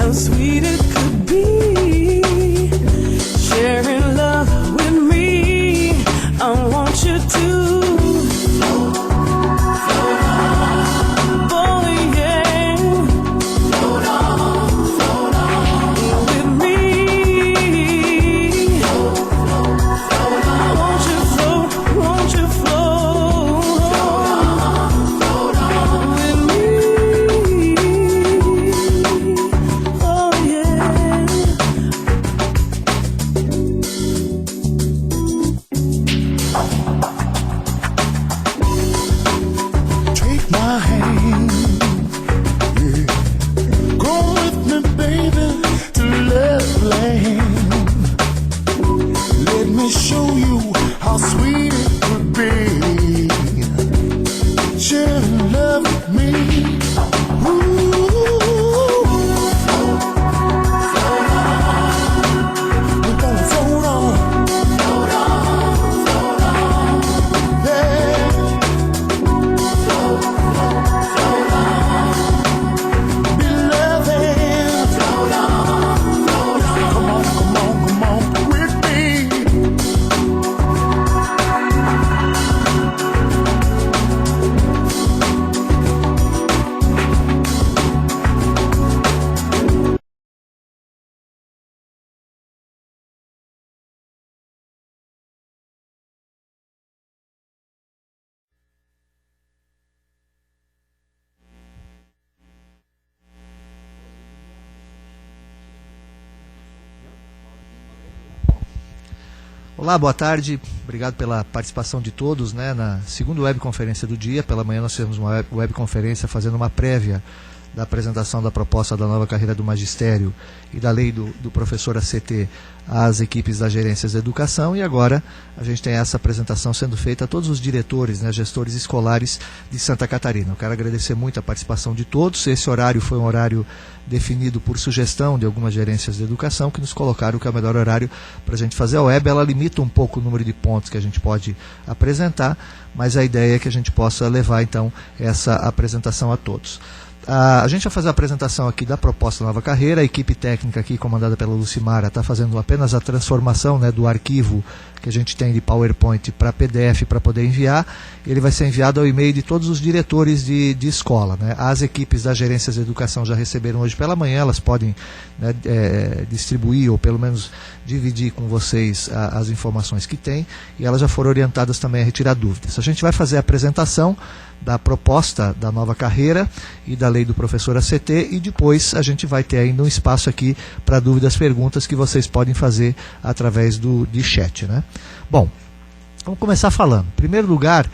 how sweet it could be. Sharing love with me, I want you to. Olá, boa tarde, obrigado pela participação de todos, né, na segunda webconferência do dia. Pela manhã nós tivemos uma webconferência fazendo uma prévia da apresentação da proposta da nova carreira do magistério e da lei do professor ACT às equipes das gerências de educação, e agora a gente tem essa apresentação sendo feita a todos os diretores, né, gestores escolares de Santa Catarina. Eu quero agradecer muito a participação de todos. Esse horário foi um horário definido por sugestão de algumas gerências de educação que nos colocaram que é o melhor horário para a gente fazer a web. Ela limita um pouco o número de pontos que a gente pode apresentar, mas a ideia é que a gente possa levar então essa apresentação a todos. A gente vai fazer a apresentação aqui da proposta da nova carreira. A equipe técnica aqui, comandada pela Lucimara, está fazendo apenas a transformação, né, do arquivo que a gente tem de PowerPoint para PDF para poder enviar. Ele vai ser enviado ao e-mail de todos os diretores de escola, né? As equipes das gerências de educação já receberam hoje pela manhã, elas podem, né, distribuir ou pelo menos dividir com vocês as informações que têm, e elas já foram orientadas também a retirar dúvidas. A gente vai fazer a apresentação da proposta da nova carreira e da lei do professor ACT, e depois a gente vai ter ainda um espaço aqui para dúvidas, perguntas que vocês podem fazer através de chat, né? Bom, vamos começar falando. Em primeiro lugar,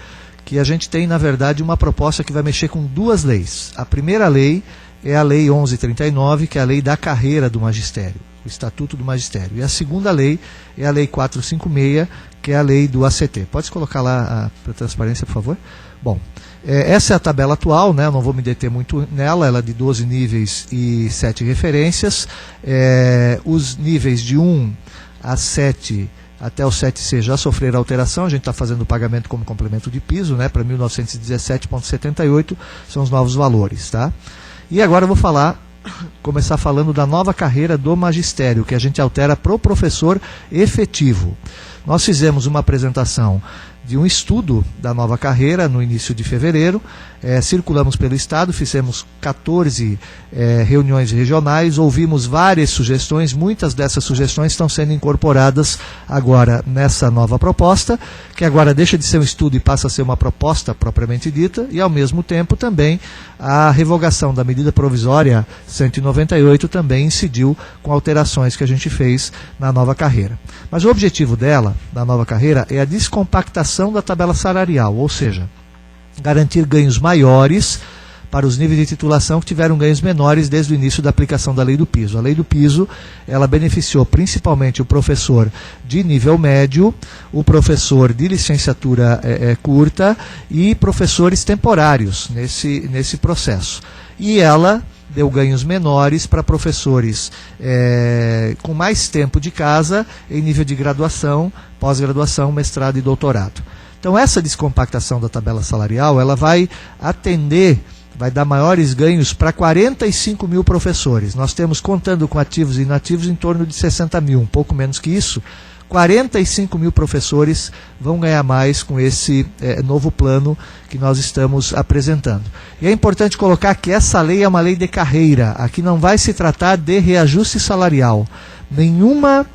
que a gente tem, na verdade, uma proposta que vai mexer com duas leis. A primeira lei é a Lei 1139, que é a lei da carreira do magistério, o Estatuto do Magistério. E a segunda lei é a Lei 456, que é a lei do ACT. Pode colocar lá para transparência, por favor? Bom, essa é a tabela atual, né? Eu não vou me deter muito nela, ela é de 12 níveis e 7 referências. Os níveis de 1 a 7 até o 7C já sofreram alteração. A gente está fazendo o pagamento como complemento de piso, né, para 1917,78, são os novos valores, tá? E agora eu vou começar falando da nova carreira do magistério, que a gente altera para o professor efetivo. Nós fizemos uma apresentação de um estudo da nova carreira no início de fevereiro, circulamos pelo estado, fizemos 14 reuniões regionais, ouvimos várias sugestões, muitas dessas sugestões estão sendo incorporadas agora nessa nova proposta, que agora deixa de ser um estudo e passa a ser uma proposta propriamente dita, e ao mesmo tempo também a revogação da medida provisória 198 também incidiu com alterações que a gente fez na nova carreira. Mas o objetivo dela, da nova carreira, é a descompactação da tabela salarial, ou seja, garantir ganhos maiores para os níveis de titulação que tiveram ganhos menores desde o início da aplicação da lei do piso. A lei do piso, ela beneficiou principalmente o professor de nível médio, o professor de licenciatura curta e professores temporários nesse processo. E ela deu ganhos menores para professores com mais tempo de casa em nível de graduação, pós-graduação, mestrado e doutorado. Então essa descompactação da tabela salarial, ela vai atender vai dar maiores ganhos para 45 mil professores. Nós temos, contando com ativos e inativos, em torno de 60 mil, um pouco menos que isso. 45 mil professores vão ganhar mais com esse novo plano que nós estamos apresentando. E é importante colocar que essa lei é uma lei de carreira. Aqui não vai se tratar de reajuste salarial. Nenhuma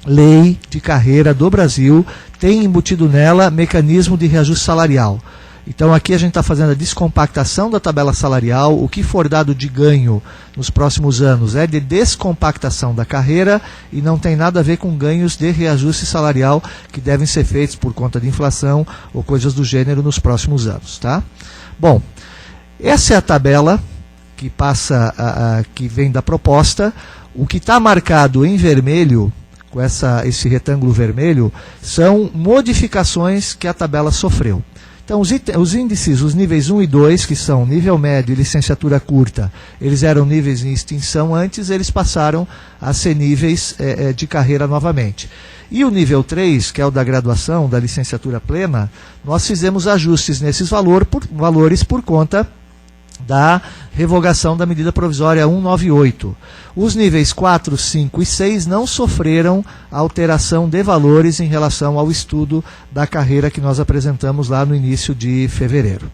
lei de carreira do Brasil tem embutido nela mecanismo de reajuste salarial. Então aqui a gente está fazendo a descompactação da tabela salarial. O que for dado de ganho nos próximos anos é de descompactação da carreira e não tem nada a ver com ganhos de reajuste salarial que devem ser feitos por conta de inflação ou coisas do gênero nos próximos anos. Tá? Bom, essa é a tabela que passa, que vem da proposta. O que está marcado em vermelho, com esse retângulo vermelho, são modificações que a tabela sofreu. Então, os índices, os níveis 1 e 2, que são nível médio e licenciatura curta, eles eram níveis em extinção antes, eles passaram a ser níveis de carreira novamente. E o nível 3, que é o da graduação, da licenciatura plena, nós fizemos ajustes nesses valores por conta da revogação da medida provisória 198. Os níveis 4, 5 e 6 não sofreram alteração de valores em relação ao estudo da carreira que nós apresentamos lá no início de fevereiro.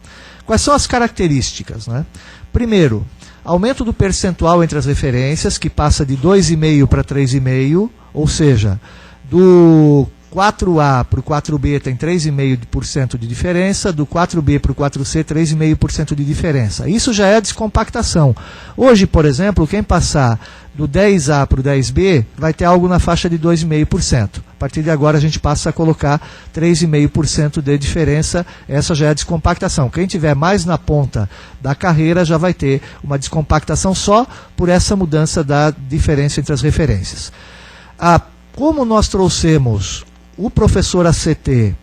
Quais são as características, né? Primeiro, aumento do percentual entre as referências, que passa de 2,5 para 3,5, ou seja, do 4A para o 4B tem 3,5% de diferença, do 4B para o 4C 3,5% de diferença. Isso já é a descompactação. Hoje, por exemplo, quem passar do 10A para o 10B vai ter algo na faixa de 2,5%. A partir de agora a gente passa a colocar 3,5% de diferença, essa já é a descompactação. Quem tiver mais na ponta da carreira já vai ter uma descompactação só por essa mudança da diferença entre as referências. Como nós trouxemos o professor ACT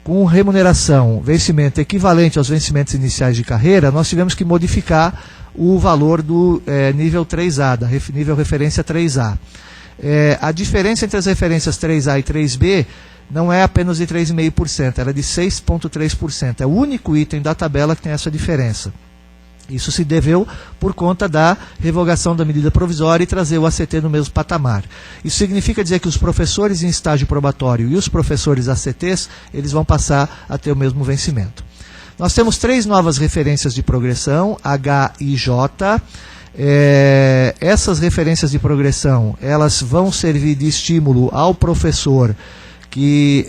com remuneração, vencimento equivalente aos vencimentos iniciais de carreira, nós tivemos que modificar o valor do nível 3A, da nível referência 3A. A diferença entre as referências 3A e 3B não é apenas de 3,5%, ela é de 6,3%. É o único item da tabela que tem essa diferença. Isso se deveu por conta da revogação da medida provisória e trazer o ACT no mesmo patamar. Isso significa dizer que os professores em estágio probatório e os professores ACTs, eles vão passar a ter o mesmo vencimento. Nós temos 3 novas referências de progressão, H e J. Essas referências de progressão, elas vão servir de estímulo ao professor que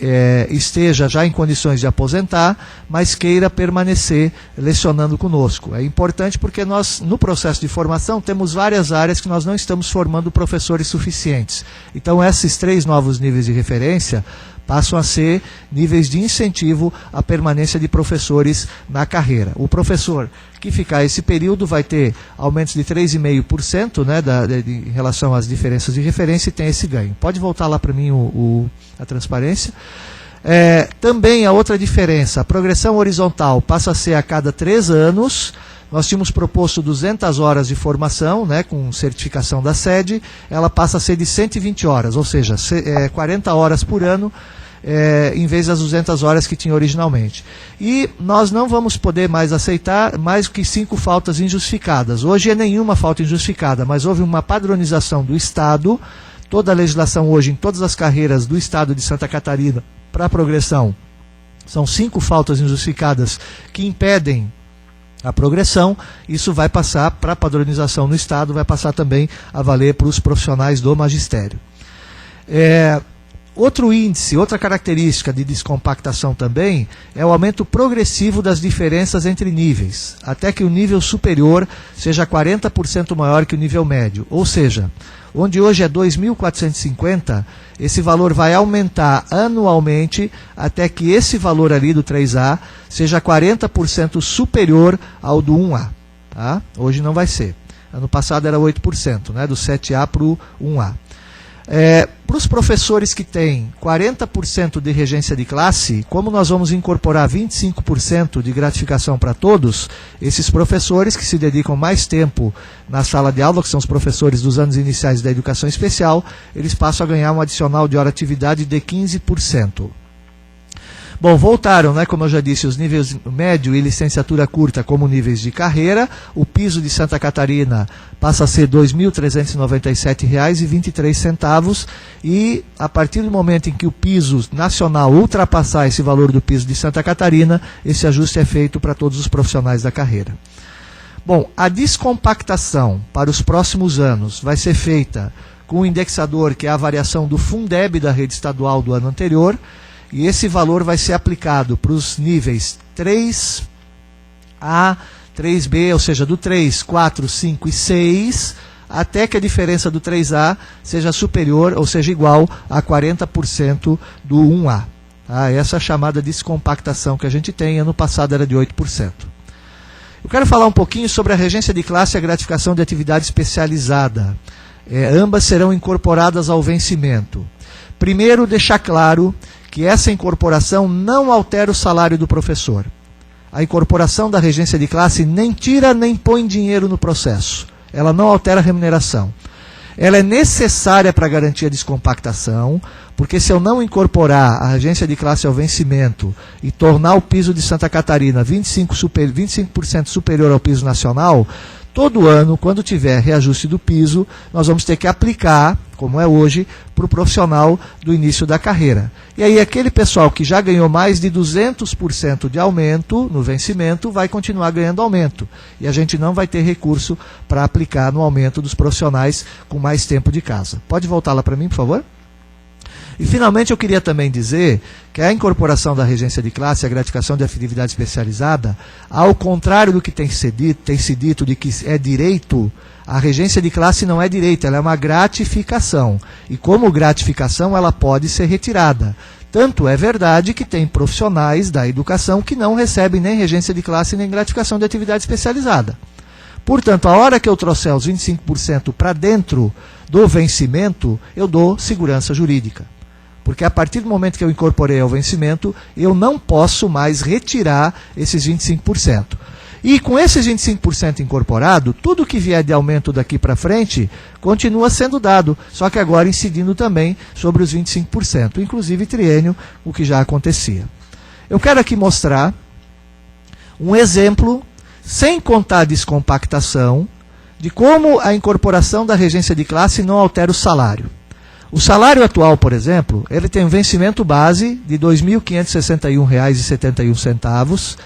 esteja já em condições de aposentar, mas queira permanecer lecionando conosco. É importante porque nós, no processo de formação, temos várias áreas que nós não estamos formando professores suficientes. Então, esses 3 novos níveis de referência passam a ser níveis de incentivo à permanência de professores na carreira. O professor que ficar esse período vai ter aumentos de 3,5%, né, em relação às diferenças de referência e tem esse ganho. Pode voltar lá para mim a transparência. Também a outra diferença, a progressão horizontal passa a ser a cada 3 anos. Nós tínhamos proposto 200 horas de formação, né, com certificação da sede, ela passa a ser de 120 horas, ou seja, 40 horas por ano, em vez das 200 horas que tinha originalmente. E nós não vamos poder mais aceitar mais que 5 faltas injustificadas. Hoje é nenhuma falta injustificada, mas houve uma padronização do Estado, toda a legislação hoje em todas as carreiras do Estado de Santa Catarina para a progressão, são 5 faltas injustificadas que impedem a progressão. Isso vai passar para a padronização no Estado, vai passar também a valer para os profissionais do magistério. Outro índice, outra característica de descompactação também é o aumento progressivo das diferenças entre níveis, até que o nível superior seja 40% maior que o nível médio. Ou seja, onde hoje é 2.450, esse valor vai aumentar anualmente até que esse valor ali do 3A seja 40% superior ao do 1A. Tá? Hoje não vai ser. Ano passado era 8%, né, do 7A para o 1A. Para os professores que têm 40% de regência de classe, como nós vamos incorporar 25% de gratificação para todos, esses professores que se dedicam mais tempo na sala de aula, que são os professores dos anos iniciais da educação especial, eles passam a ganhar um adicional de hora atividade de 15%. Bom, voltaram, né, como eu já disse, os níveis médio e licenciatura curta como níveis de carreira. O piso de Santa Catarina passa a ser R$ 2.397,23 e a partir do momento em que o piso nacional ultrapassar esse valor do piso de Santa Catarina, esse ajuste é feito para todos os profissionais da carreira. Bom, a descompactação para os próximos anos vai ser feita com o indexador, que é a variação do Fundeb da rede estadual do ano anterior, e esse valor vai ser aplicado para os níveis 3A, 3B, ou seja, do 3, 4, 5 e 6, até que a diferença do 3A seja superior, ou seja, igual a 40% do 1A. Tá? Essa é a chamada descompactação que a gente tem, ano passado era de 8%. Eu quero falar um pouquinho sobre a regência de classe e a gratificação de atividade especializada. Ambas serão incorporadas ao vencimento. Primeiro, deixar claro que essa incorporação não altera o salário do professor. A incorporação da regência de classe nem tira nem põe dinheiro no processo. Ela não altera a remuneração. Ela é necessária para garantir a descompactação, porque se eu não incorporar a regência de classe ao vencimento e tornar o piso de Santa Catarina 25% superior ao piso nacional, todo ano, quando tiver reajuste do piso, nós vamos ter que aplicar, como é hoje, para o profissional do início da carreira. E aí aquele pessoal que já ganhou mais de 200% de aumento no vencimento, vai continuar ganhando aumento. E a gente não vai ter recurso para aplicar no aumento dos profissionais com mais tempo de casa. Pode voltar lá para mim, por favor? E, finalmente, eu queria também dizer que a incorporação da regência de classe e a gratificação de atividade especializada, ao contrário do que tem se dito de que é direito, a regência de classe não é direito, ela é uma gratificação. E, como gratificação, ela pode ser retirada. Tanto é verdade que tem profissionais da educação que não recebem nem regência de classe nem gratificação de atividade especializada. Portanto, a hora que eu trouxer os 25% para dentro do vencimento, eu dou segurança jurídica. Porque a partir do momento que eu incorporei ao vencimento, eu não posso mais retirar esses 25%. E com esses 25% incorporado, tudo que vier de aumento daqui para frente, continua sendo dado, só que agora incidindo também sobre os 25%, inclusive triênio, o que já acontecia. Eu quero aqui mostrar um exemplo, sem contar a descompactação, de como a incorporação da regência de classe não altera o salário. O salário atual, por exemplo, ele tem um vencimento base de R$ 2.561,71.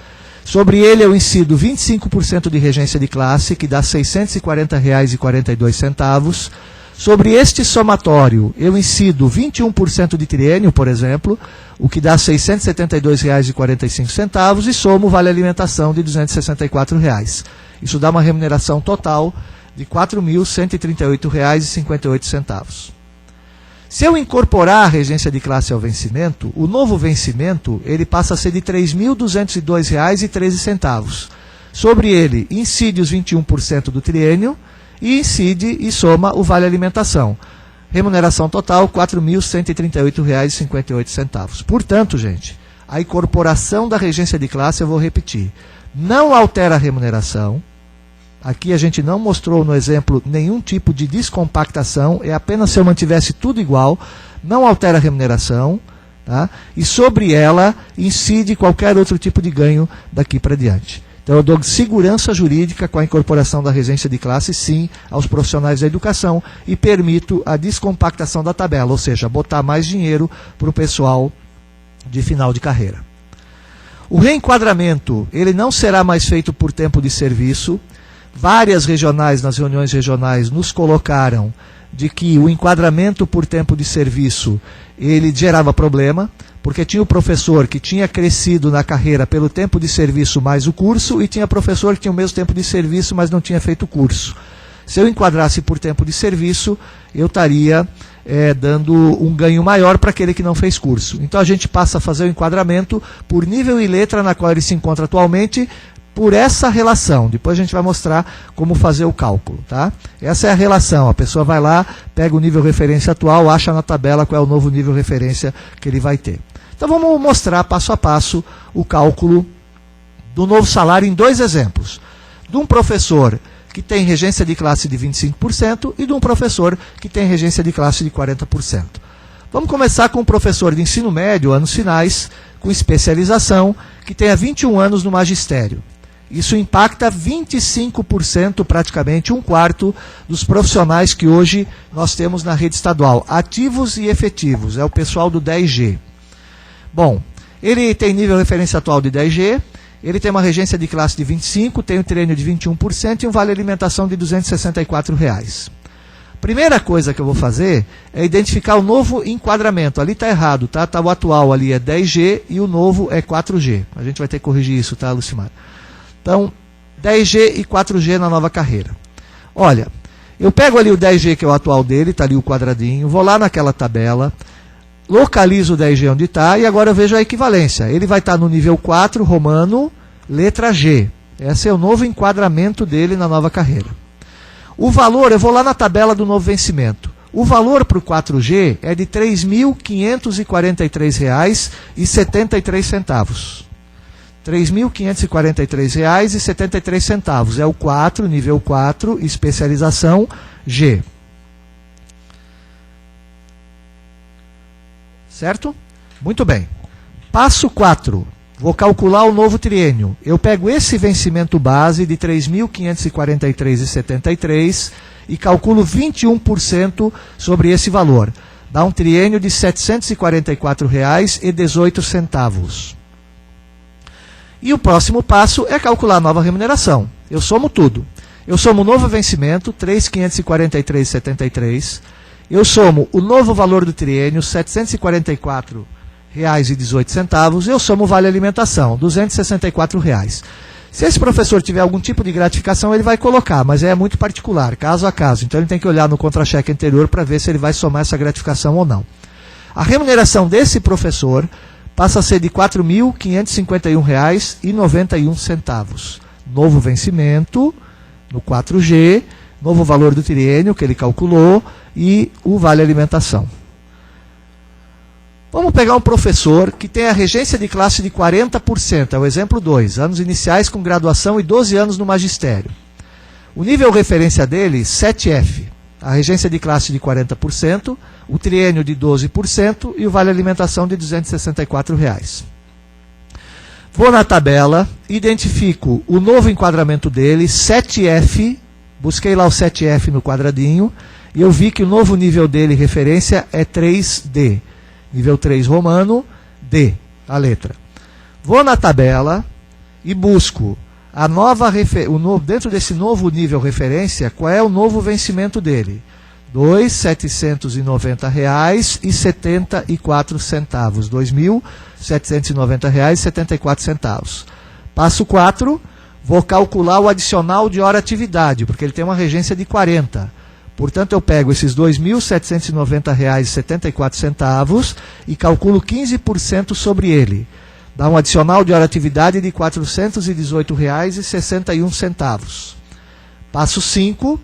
Sobre ele eu incido 25% de regência de classe, que dá R$ 640,42. Sobre este somatório, eu incido 21% de triênio, por exemplo, o que dá R$ 672,45, e somo o vale alimentação de R$ 264. Isso dá uma remuneração total de R$ 4.138,58. Se eu incorporar a regência de classe ao vencimento, o novo vencimento ele passa a ser de R$ 3.202,13. Sobre ele, incide os 21% do triênio e incide e soma o vale alimentação. Remuneração total, R$ 4.138,58. Portanto, gente, a incorporação da regência de classe, eu vou repetir, não altera a remuneração. Aqui a gente não mostrou no exemplo nenhum tipo de descompactação, é apenas se eu mantivesse tudo igual, não altera a remuneração, tá? E sobre ela incide qualquer outro tipo de ganho daqui para diante. Então eu dou segurança jurídica com a incorporação da regência de classe, sim, aos profissionais da educação e permito a descompactação da tabela, ou seja, botar mais dinheiro para o pessoal de final de carreira. O reenquadramento, ele não será mais feito por tempo de serviço. Várias regionais, nas reuniões regionais, nos colocaram de que o enquadramento por tempo de serviço, ele gerava problema, porque tinha o professor que tinha crescido na carreira pelo tempo de serviço mais o curso, e tinha professor que tinha o mesmo tempo de serviço, mas não tinha feito o curso. Se eu enquadrasse por tempo de serviço, eu estaria dando um ganho maior para aquele que não fez curso. Então a gente passa a fazer o enquadramento por nível e letra na qual ele se encontra atualmente, por essa relação. Depois a gente vai mostrar como fazer o cálculo. Tá? Essa é a relação. A pessoa vai lá, pega o nível referência atual, acha na tabela qual é o novo nível referência que ele vai ter. Então vamos mostrar passo a passo o cálculo do novo salário em dois exemplos. De um professor que tem regência de classe de 25% e de um professor que tem regência de classe de 40%. Vamos começar com um professor de ensino médio, anos finais, com especialização, que tenha 21 anos no magistério. Isso impacta 25%, praticamente um quarto, dos profissionais que hoje nós temos na rede estadual, ativos e efetivos, é o pessoal do 10G. Bom, ele tem nível referência atual de 10G, ele tem uma regência de classe de 25%, tem um treino de 21% e um vale alimentação de R$ 264. Primeira coisa que eu vou fazer é identificar o novo enquadramento. Ali está errado, tá? O atual ali é 10G e o novo é 4G. A gente vai ter que corrigir isso, tá, Lucimar? Então, 10G e 4G na nova carreira. Olha, eu pego ali o 10G, que é o atual dele, está ali o quadradinho, vou lá naquela tabela, localizo o 10G onde está e agora eu vejo a equivalência. Ele vai estar no nível 4, romano, letra G. Esse é o novo enquadramento dele na nova carreira. O valor, eu vou lá na tabela do novo vencimento. O valor para o 4G é de R$ 3.543,73. R$ 3.543,73. É o 4, nível 4, especialização G. Certo? Muito bem. Passo 4. Vou calcular o novo triênio. Eu pego esse vencimento base de R$ 3.543,73 e calculo 21% sobre esse valor. Dá um triênio de R$ 744,18. E o próximo passo é calcular a nova remuneração. Eu somo tudo. Eu somo o novo vencimento, R$ 3.543,73. Eu somo o novo valor do triênio, R$ 744,18. Eu somo o vale alimentação, R$ 264. Se esse professor tiver algum tipo de gratificação, ele vai colocar, mas é muito particular, caso a caso. Então ele tem que olhar no contra-cheque anterior para ver se ele vai somar essa gratificação ou não. A remuneração desse professor passa a ser de R$ 4.551,91. Novo vencimento, no 4G, novo valor do triênio que ele calculou e o vale alimentação. Vamos pegar um professor que tem a regência de classe de 40%, é o exemplo 2, anos iniciais com graduação e 12 anos no magistério. O nível referência dele, 7F, a regência de classe de 40%, o triênio de 12% e o vale alimentação de R$ 264. Vou na tabela, identifico o novo enquadramento dele, 7F, busquei lá o 7F no quadradinho, e eu vi que o novo nível dele, referência, é 3D. Nível 3 romano, D, a letra. Vou na tabela e busco a nova dentro desse novo nível referência, qual é o novo vencimento dele? R$ 2.790,74. R$ 2.790,74. Passo 4, vou calcular o adicional de hora-atividade, porque ele tem uma regência de 40. Portanto, eu pego esses R$ 2.790,74 e calculo 15% sobre ele. Dá um adicional de hora-atividade de R$ 418,61. Passo 5,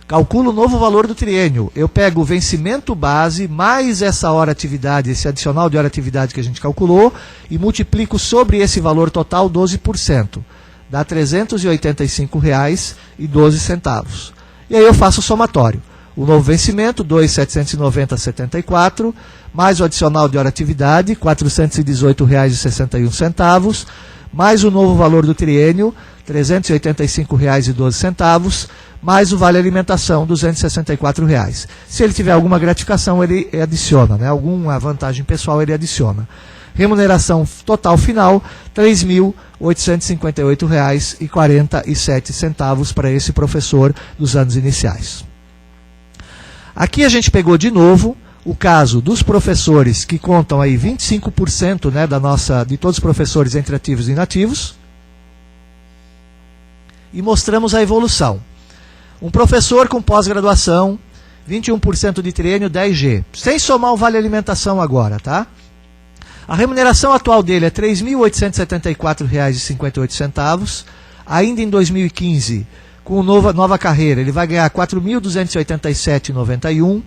calculo o novo valor do triênio. Eu pego o vencimento base mais essa hora-atividade, esse adicional de hora-atividade que a gente calculou, e multiplico sobre esse valor total 12%. Dá R$ 385,12. E aí eu faço o somatório. O novo vencimento, 2.790,74, mais o adicional de hora-atividade, R$ 418,61, mais o novo valor do triênio, R$ 385,12, mais o vale alimentação, R$ 264. Se ele tiver alguma gratificação, ele adiciona, né? Alguma vantagem pessoal, ele adiciona. Remuneração total final, R$ 3.858,47 para esse professor dos anos iniciais. Aqui a gente pegou de novo o caso dos professores que contam aí 25%, né, de todos os professores entre ativos e inativos, e mostramos a evolução. Um professor com pós-graduação, 21% de triênio, 10G, sem somar o vale alimentação agora, tá? A remuneração atual dele é R$ 3.874,58. Ainda em 2015, com nova carreira, ele vai ganhar R$ 4.287,91.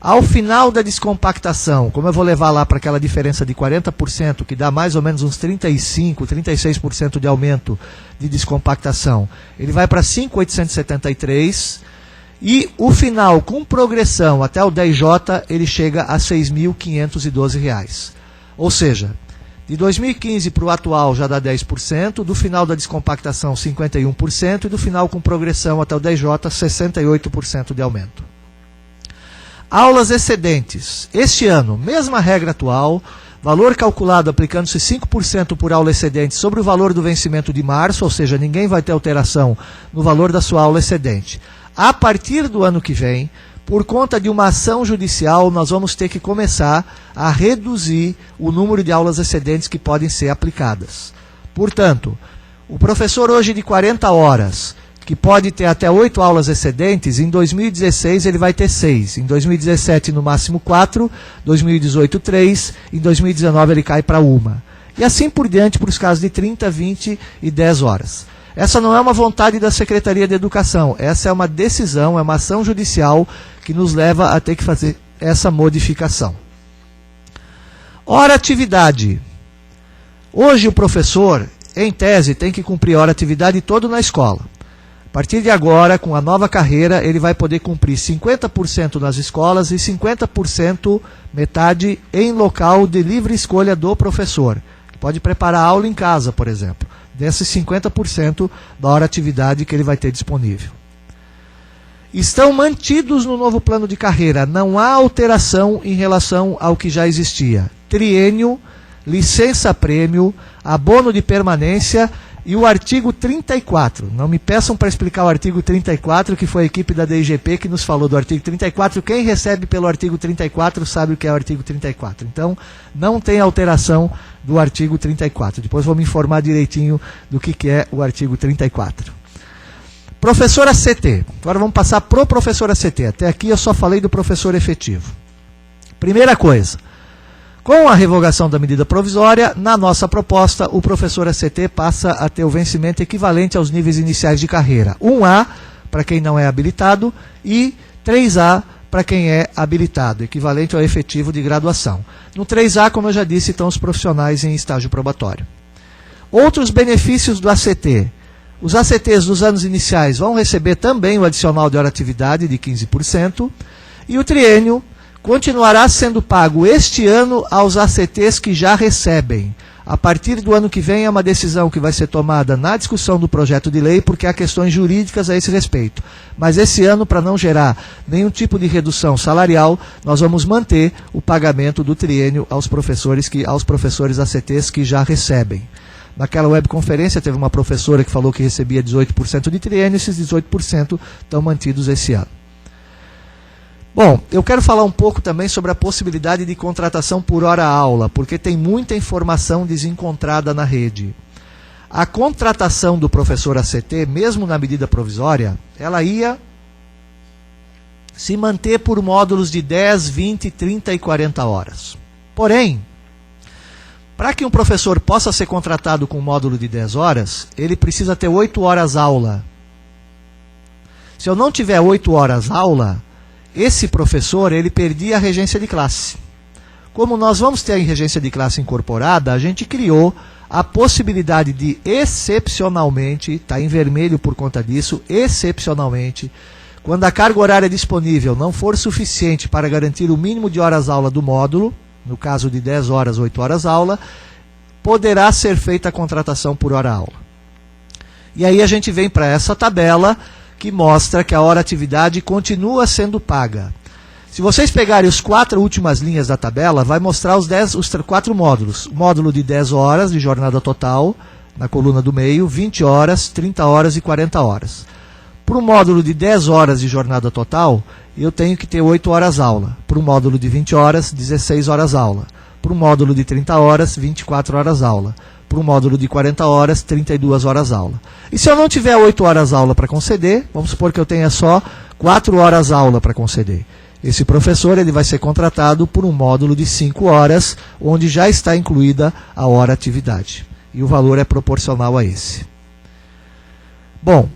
Ao final da descompactação, como eu vou levar lá para aquela diferença de 40%, que dá mais ou menos uns 35%, 36% de aumento de descompactação, ele vai para R$ 5.873. E o final, com progressão até o 10J, ele chega a R$ 6.512. Ou seja, de 2015 para o atual já dá 10%, do final da descompactação 51% e do final com progressão até o 10J 68% de aumento. Aulas excedentes. Este ano, mesma regra atual, valor calculado aplicando-se 5% por aula excedente sobre o valor do vencimento de março, ou seja, ninguém vai ter alteração no valor da sua aula excedente. A partir do ano que vem, por conta de uma ação judicial, nós vamos ter que começar a reduzir o número de aulas excedentes que podem ser aplicadas. Portanto, o professor hoje de 40 horas, que pode ter até 8 aulas excedentes, em 2016 ele vai ter 6, em 2017 no máximo 4, 2018 3, em 2019 ele cai para 1. E assim por diante para os casos de 30, 20 e 10 horas. Essa não é uma vontade da Secretaria de Educação, essa é uma decisão, é uma ação judicial que nos leva a ter que fazer essa modificação. Hora atividade. Hoje o professor, em tese, tem que cumprir hora atividade todo na escola. A partir de agora, com a nova carreira, ele vai poder cumprir 50% nas escolas e 50%, metade, em local de livre escolha do professor. Pode preparar aula em casa, por exemplo. Desses 50% da hora atividade que ele vai ter disponível. Estão mantidos no novo plano de carreira, não há alteração em relação ao que já existia. Triênio, licença-prêmio, abono de permanência e o artigo 34. Não me peçam para explicar o artigo 34, que foi a equipe da DIGP que nos falou do artigo 34. Quem recebe pelo artigo 34 sabe o que é o artigo 34. Então, não tem alteração do artigo 34. Depois vou me informar direitinho do que é o artigo 34. Professor ACT. Agora vamos passar para o professor ACT. Até aqui eu só falei do professor efetivo. Primeira coisa. Com a revogação da medida provisória, na nossa proposta, o professor ACT passa a ter o vencimento equivalente aos níveis iniciais de carreira. 1A, para quem não é habilitado, e 3A, para quem é habilitado, equivalente ao efetivo de graduação. No 3A, como eu já disse, estão os profissionais em estágio probatório. Outros benefícios do ACT. Os ACTs dos anos iniciais vão receber também o adicional de hora-atividade de 15%, e o triênio continuará sendo pago este ano aos ACTs que já recebem. A partir do ano que vem é uma decisão que vai ser tomada na discussão do projeto de lei, porque há questões jurídicas a esse respeito. Mas esse ano, para não gerar nenhum tipo de redução salarial, nós vamos manter o pagamento do triênio aos professores ACTs que já recebem. Naquela webconferência teve uma professora que falou que recebia 18% de triênio, esses 18% estão mantidos esse ano. Bom, eu quero falar um pouco também sobre a possibilidade de contratação por hora-aula, porque tem muita informação desencontrada na rede. A contratação do professor ACT, mesmo na medida provisória, ela ia se manter por módulos de 10, 20, 30 e 40 horas. Porém, para que um professor possa ser contratado com um módulo de 10 horas, ele precisa ter 8 horas aula. Se eu não tiver 8 horas aula, esse professor, ele perdia a regência de classe. Como nós vamos ter a regência de classe incorporada, a gente criou a possibilidade de, excepcionalmente, está em vermelho por conta disso, excepcionalmente, quando a carga horária disponível não for suficiente para garantir o mínimo de horas-aula do módulo, no caso de 10 horas, 8 horas-aula, poderá ser feita a contratação por hora-aula. E aí a gente vem para essa tabela que mostra que a hora-atividade continua sendo paga. Se vocês pegarem as 4 últimas linhas da tabela, vai mostrar os 4 módulos. O módulo de 10 horas de jornada total, na coluna do meio, 20 horas, 30 horas e 40 horas. Para o módulo de 10 horas de jornada total, eu tenho que ter 8 horas aula. Para o módulo de 20 horas, 16 horas aula. Para o módulo de 30 horas, 24 horas aula. Para o módulo de 40 horas, 32 horas aula. E se eu não tiver 8 horas aula para conceder, vamos supor que eu tenha só 4 horas aula para conceder. Esse professor ele vai ser contratado por um módulo de 5 horas, onde já está incluída a hora-atividade. E o valor é proporcional a esse. Bom,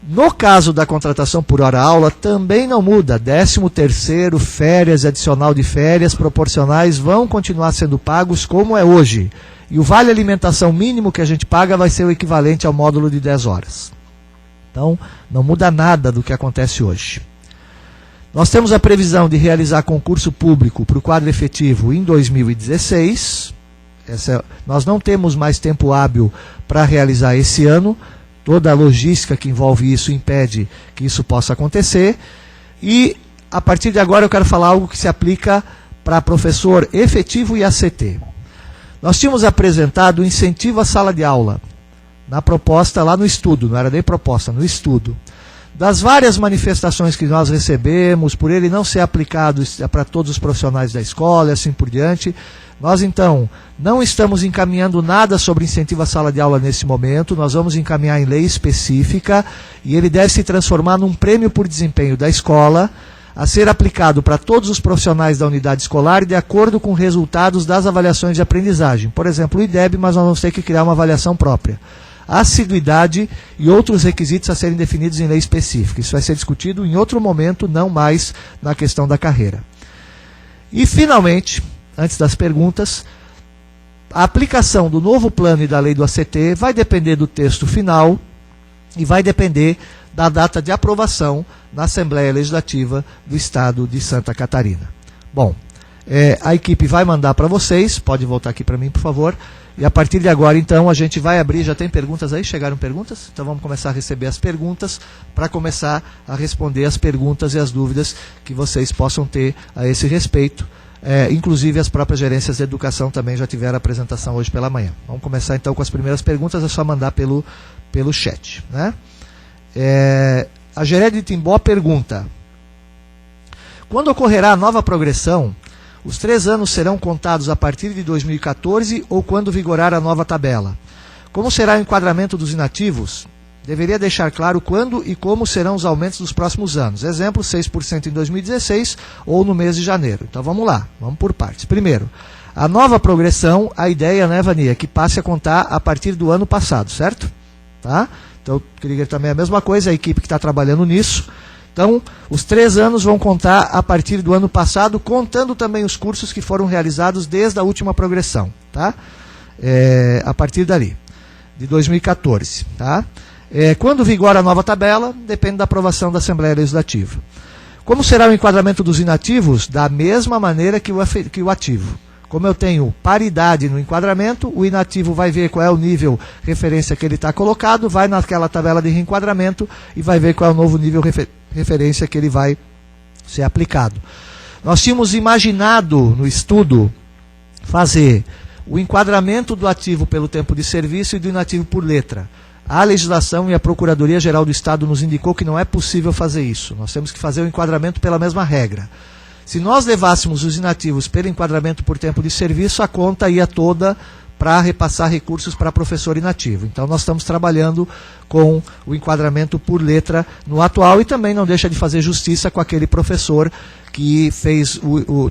no caso da contratação por hora-aula, também não muda. 13º, férias, adicional de férias, proporcionais, vão continuar sendo pagos como é hoje. E o vale alimentação mínimo que a gente paga vai ser o equivalente ao módulo de 10 horas. Então, não muda nada do que acontece hoje. Nós temos a previsão de realizar concurso público para o quadro efetivo em 2016. Nós não temos mais tempo hábil para realizar esse ano. Toda a logística que envolve isso impede que isso possa acontecer. E, a partir de agora, eu quero falar algo que se aplica para professor efetivo e ACT. Nós tínhamos apresentado o incentivo à sala de aula, na proposta lá no estudo, não era nem proposta, no estudo. Das várias manifestações que nós recebemos, por ele não ser aplicado para todos os profissionais da escola e assim por diante, nós então não estamos encaminhando nada sobre incentivo à sala de aula nesse momento, nós vamos encaminhar em lei específica e ele deve se transformar num prêmio por desempenho da escola, a ser aplicado para todos os profissionais da unidade escolar de acordo com resultados das avaliações de aprendizagem. Por exemplo, o IDEB, mas nós vamos ter que criar uma avaliação própria. Assiduidade e outros requisitos a serem definidos em lei específica. Isso vai ser discutido em outro momento, não mais na questão da carreira. E, finalmente, antes das perguntas, a aplicação do novo plano e da lei do ACT vai depender do texto final e vai depender da data de aprovação na Assembleia Legislativa do Estado de Santa Catarina. Bom, a equipe vai mandar para vocês, pode voltar aqui para mim, por favor, e a partir de agora, então, a gente vai abrir, já tem perguntas aí? Chegaram perguntas? Então vamos começar a receber as perguntas, para começar a responder as perguntas e as dúvidas que vocês possam ter a esse respeito. Inclusive as próprias gerências de educação também já tiveram a apresentação hoje pela manhã. Vamos começar então com as primeiras perguntas, é só mandar pelo chat, né? A Geré de Timbó pergunta: quando ocorrerá a nova progressão, os 3 anos serão contados a partir de 2014 ou quando vigorar a nova tabela? Como será o enquadramento dos inativos? Deveria deixar claro quando e como serão os aumentos dos próximos anos. Exemplo, 6% em 2016 ou no mês de janeiro. Então vamos lá, vamos por partes. Primeiro, a nova progressão, a ideia, né, Vania, é que passe a contar a partir do ano passado, certo? Tá? Então, Krieger também é a mesma coisa, a equipe que está trabalhando nisso. Então, os 3 anos vão contar a partir do ano passado, contando também os cursos que foram realizados desde a última progressão, tá? A partir dali, de 2014, tá? Quando vigora a nova tabela, depende da aprovação da Assembleia Legislativa. Como será o enquadramento dos inativos? Da mesma maneira que o ativo. Como eu tenho paridade no enquadramento, o inativo vai ver qual é o nível referência que ele está colocado, vai naquela tabela de reenquadramento e vai ver qual é o novo nível referência que ele vai ser aplicado. Nós tínhamos imaginado no estudo fazer o enquadramento do ativo pelo tempo de serviço e do inativo por letra. A legislação e a Procuradoria-Geral do Estado nos indicou que não é possível fazer isso. Nós temos que fazer o enquadramento pela mesma regra. Se nós levássemos os inativos pelo enquadramento por tempo de serviço, a conta ia toda para repassar recursos para professor inativo. Então nós estamos trabalhando com o enquadramento por letra no atual e também não deixa de fazer justiça com aquele professor que fez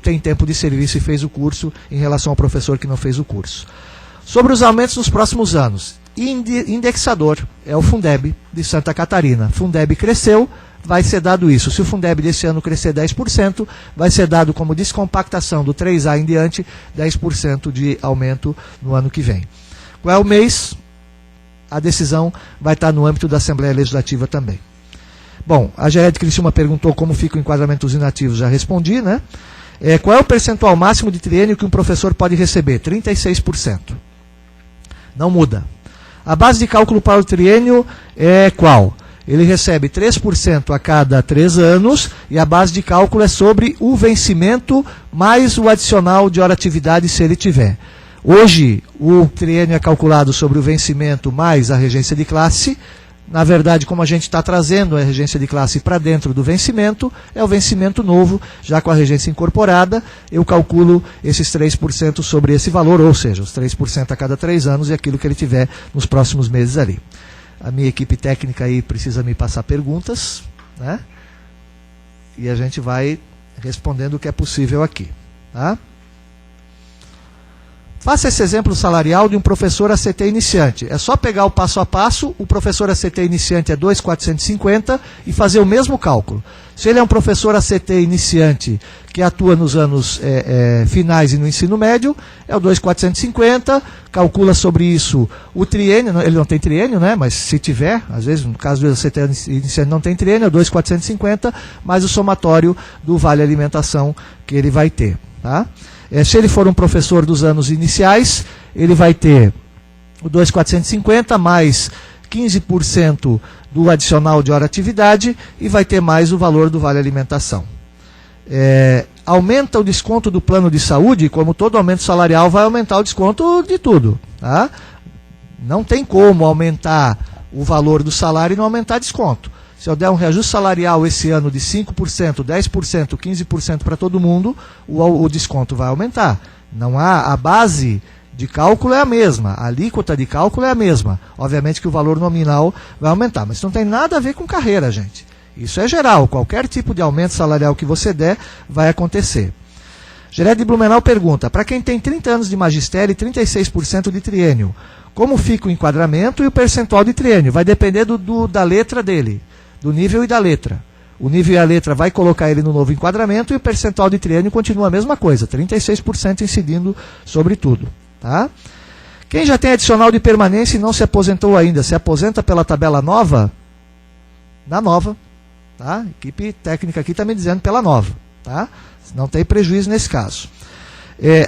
tem tempo de serviço e fez o curso em relação ao professor que não fez o curso. Sobre os aumentos nos próximos anos, indexador é o Fundeb de Santa Catarina. Fundeb cresceu, vai ser dado isso. Se o Fundeb desse ano crescer 10%, vai ser dado como descompactação do 3A em diante, 10% de aumento no ano que vem. Qual é o mês? A decisão vai estar no âmbito da Assembleia Legislativa também. Bom, a Geré de Criciúma perguntou como fica o enquadramento dos inativos, já respondi, né? Qual é o percentual máximo de triênio que um professor pode receber? 36%. Não muda. A base de cálculo para o triênio é qual? Ele recebe 3% a cada 3 anos e a base de cálculo é sobre o vencimento mais o adicional de hora-atividade se ele tiver. Hoje, o triênio é calculado sobre o vencimento mais a regência de classe. Na verdade, como a gente está trazendo a regência de classe para dentro do vencimento, é o vencimento novo, já com a regência incorporada, eu calculo esses 3% sobre esse valor, ou seja, os 3% a cada 3 anos e aquilo que ele tiver nos próximos meses ali. A minha equipe técnica aí precisa me passar perguntas, né? E a gente vai respondendo o que é possível aqui, tá? Faça esse exemplo salarial de um professor ACT iniciante. É só pegar o passo a passo, o professor ACT iniciante é 2.450 e fazer o mesmo cálculo. Se ele é um professor ACT iniciante que atua nos anos finais e no ensino médio, é o 2.450, calcula sobre isso o triênio, ele não tem triênio, né? Mas se tiver, às vezes no caso do ACT iniciante não tem triênio, é 2.450, mais o somatório do vale alimentação que ele vai ter, tá? Se ele for um professor dos anos iniciais, ele vai ter o 2.450 mais 15% do adicional de hora atividade e vai ter mais o valor do vale alimentação. Aumenta o desconto do plano de saúde, como todo aumento salarial vai aumentar o desconto de tudo. Tá? Não tem como aumentar o valor do salário e não aumentar desconto. Se eu der um reajuste salarial esse ano de 5%, 10%, 15% para todo mundo, o desconto vai aumentar. Não há, a base de cálculo é a mesma, a alíquota de cálculo é a mesma. Obviamente que o valor nominal vai aumentar, mas isso não tem nada a ver com carreira, gente. Isso é geral, qualquer tipo de aumento salarial que você der, vai acontecer. Geré de Blumenau pergunta, para quem tem 30 anos de magistério e 36% de triênio, como fica o enquadramento e o percentual de triênio? Vai depender da letra dele. Do nível e da letra. O nível e a letra vai colocar ele no novo enquadramento e o percentual de triênio continua a mesma coisa, 36% incidindo sobre tudo. Tá? Quem já tem adicional de permanência e não se aposentou ainda, se aposenta pela tabela nova? Na nova. Tá? A equipe técnica aqui está me dizendo pela nova. Tá? Não tem prejuízo nesse caso.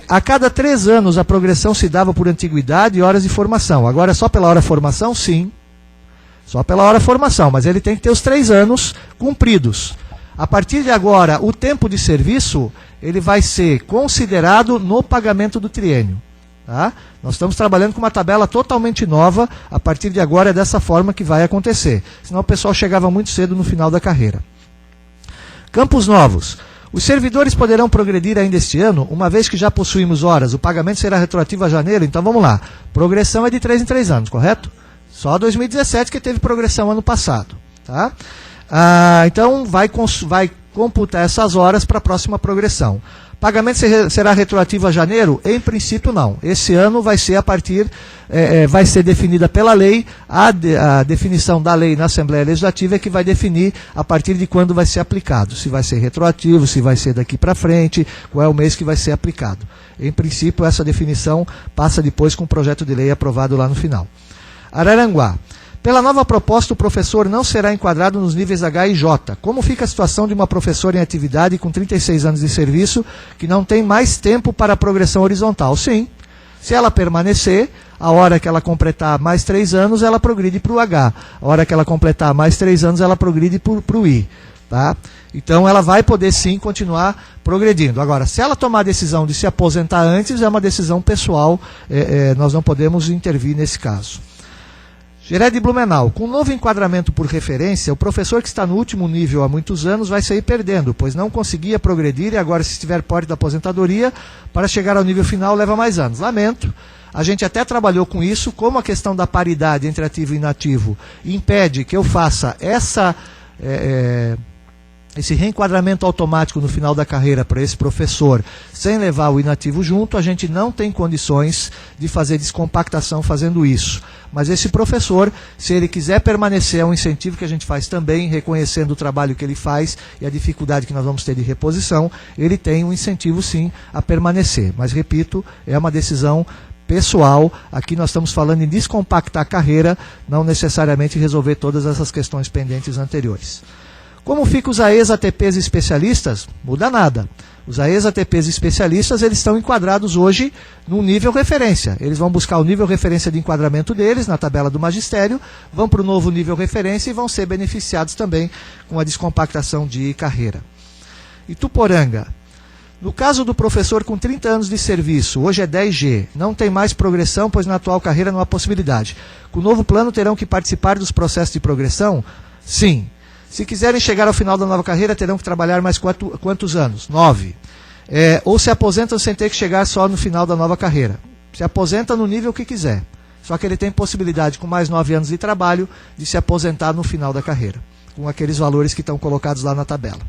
A cada 3 anos a progressão se dava por antiguidade e horas de formação. Agora é só pela hora de formação? Sim. Só pela hora de formação, mas ele tem que ter os 3 anos cumpridos. A partir de agora, o tempo de serviço, ele vai ser considerado no pagamento do triênio. Tá? Nós estamos trabalhando com uma tabela totalmente nova, a partir de agora é dessa forma que vai acontecer. Senão o pessoal chegava muito cedo no final da carreira. Campos novos. Os servidores poderão progredir ainda este ano, uma vez que já possuímos horas, o pagamento será retroativo a janeiro, então vamos lá. Progressão é de 3 em 3 anos, correto? Só 2017 que teve progressão ano passado. Tá? Então vai computar essas horas para a próxima progressão. Pagamento será retroativo a janeiro? Em princípio não. Esse ano vai ser a partir, vai ser definida pela lei, a definição da lei na Assembleia Legislativa é que vai definir a partir de quando vai ser aplicado. Se vai ser retroativo, se vai ser daqui para frente, qual é o mês que vai ser aplicado. Em princípio essa definição passa depois com o projeto de lei aprovado lá no final. Araranguá. Pela nova proposta, o professor não será enquadrado nos níveis H e J. Como fica a situação de uma professora em atividade com 36 anos de serviço que não tem mais tempo para a progressão horizontal? Sim. Se ela permanecer, a hora que ela completar mais 3 anos, ela progride para o H. A hora que ela completar mais 3 anos, ela progride para o I. Tá? Então ela vai poder sim continuar progredindo. Agora, se ela tomar a decisão de se aposentar antes, é uma decisão pessoal, nós não podemos intervir nesse caso. Geré de Blumenau, com novo enquadramento por referência, o professor que está no último nível há muitos anos vai sair perdendo, pois não conseguia progredir e agora, se estiver perto da aposentadoria, para chegar ao nível final leva mais anos. Lamento, a gente até trabalhou com isso, como a questão da paridade entre ativo e inativo impede que eu faça esse reenquadramento automático no final da carreira para esse professor, sem levar o inativo junto, a gente não tem condições de fazer descompactação fazendo isso. Mas esse professor, se ele quiser permanecer, é um incentivo que a gente faz também, reconhecendo o trabalho que ele faz e a dificuldade que nós vamos ter de reposição, ele tem um incentivo sim a permanecer. Mas repito, é uma decisão pessoal, aqui nós estamos falando em descompactar a carreira, não necessariamente resolver todas essas questões pendentes anteriores. Como ficam os AEs, ATPs especialistas? Muda nada. Os AEs, ATPs especialistas, eles estão enquadrados hoje no nível referência. Eles vão buscar o nível referência de enquadramento deles, na tabela do magistério, vão para o novo nível referência e vão ser beneficiados também com a descompactação de carreira. Ituporanga. No caso do professor com 30 anos de serviço, hoje é 10G, não tem mais progressão, pois na atual carreira não há possibilidade. Com o novo plano terão que participar dos processos de progressão? Sim. Se quiserem chegar ao final da nova carreira, terão que trabalhar mais quantos anos? 9. Ou se aposentam sem ter que chegar só no final da nova carreira. Se aposenta no nível que quiser. Só que ele tem possibilidade, com mais 9 anos de trabalho, de se aposentar no final da carreira, com aqueles valores que estão colocados lá na tabela.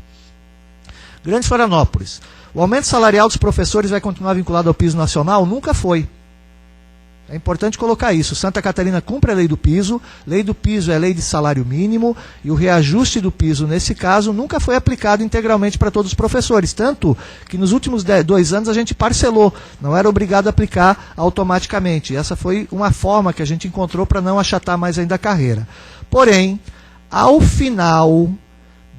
Grande Florianópolis. O aumento salarial dos professores vai continuar vinculado ao piso nacional? Nunca foi. É importante colocar isso. Santa Catarina cumpre a lei do piso é lei de salário mínimo, e o reajuste do piso, nesse caso, nunca foi aplicado integralmente para todos os professores, tanto que nos últimos 2 anos a gente parcelou, não era obrigado a aplicar automaticamente. Essa foi uma forma que a gente encontrou para não achatar mais ainda a carreira. Porém, ao final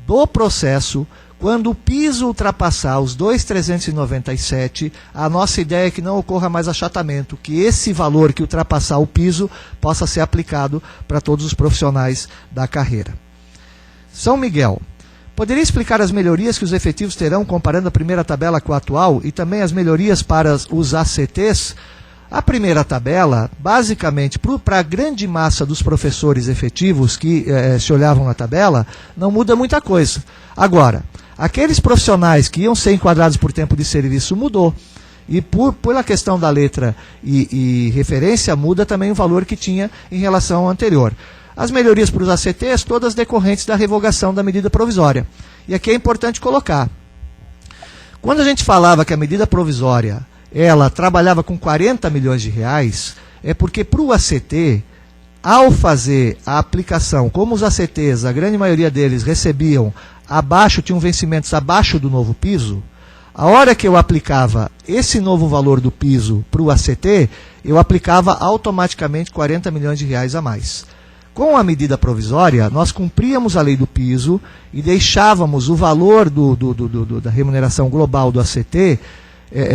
do processo, quando o piso ultrapassar os 2.397, a nossa ideia é que não ocorra mais achatamento, que esse valor que ultrapassar o piso possa ser aplicado para todos os profissionais da carreira. São Miguel, poderia explicar as melhorias que os efetivos terão comparando a primeira tabela com a atual e também as melhorias para os ACTs? A primeira tabela, basicamente, para a grande massa dos professores efetivos que se olhavam na tabela, não muda muita coisa. Agora, aqueles profissionais que iam ser enquadrados por tempo de serviço mudou. E pela questão da letra e referência, muda também o valor que tinha em relação ao anterior. As melhorias para os ACTs, todas decorrentes da revogação da medida provisória. E aqui é importante colocar. Quando a gente falava que a medida provisória ela trabalhava com 40 milhões de reais, é porque para o ACT, ao fazer a aplicação, como os ACTs, a grande maioria deles recebiam tinham vencimentos abaixo do novo piso, a hora que eu aplicava esse novo valor do piso para o ACT, eu aplicava automaticamente 40 milhões de reais a mais. Com a medida provisória, nós cumpríamos a lei do piso e deixávamos o valor da remuneração global do ACT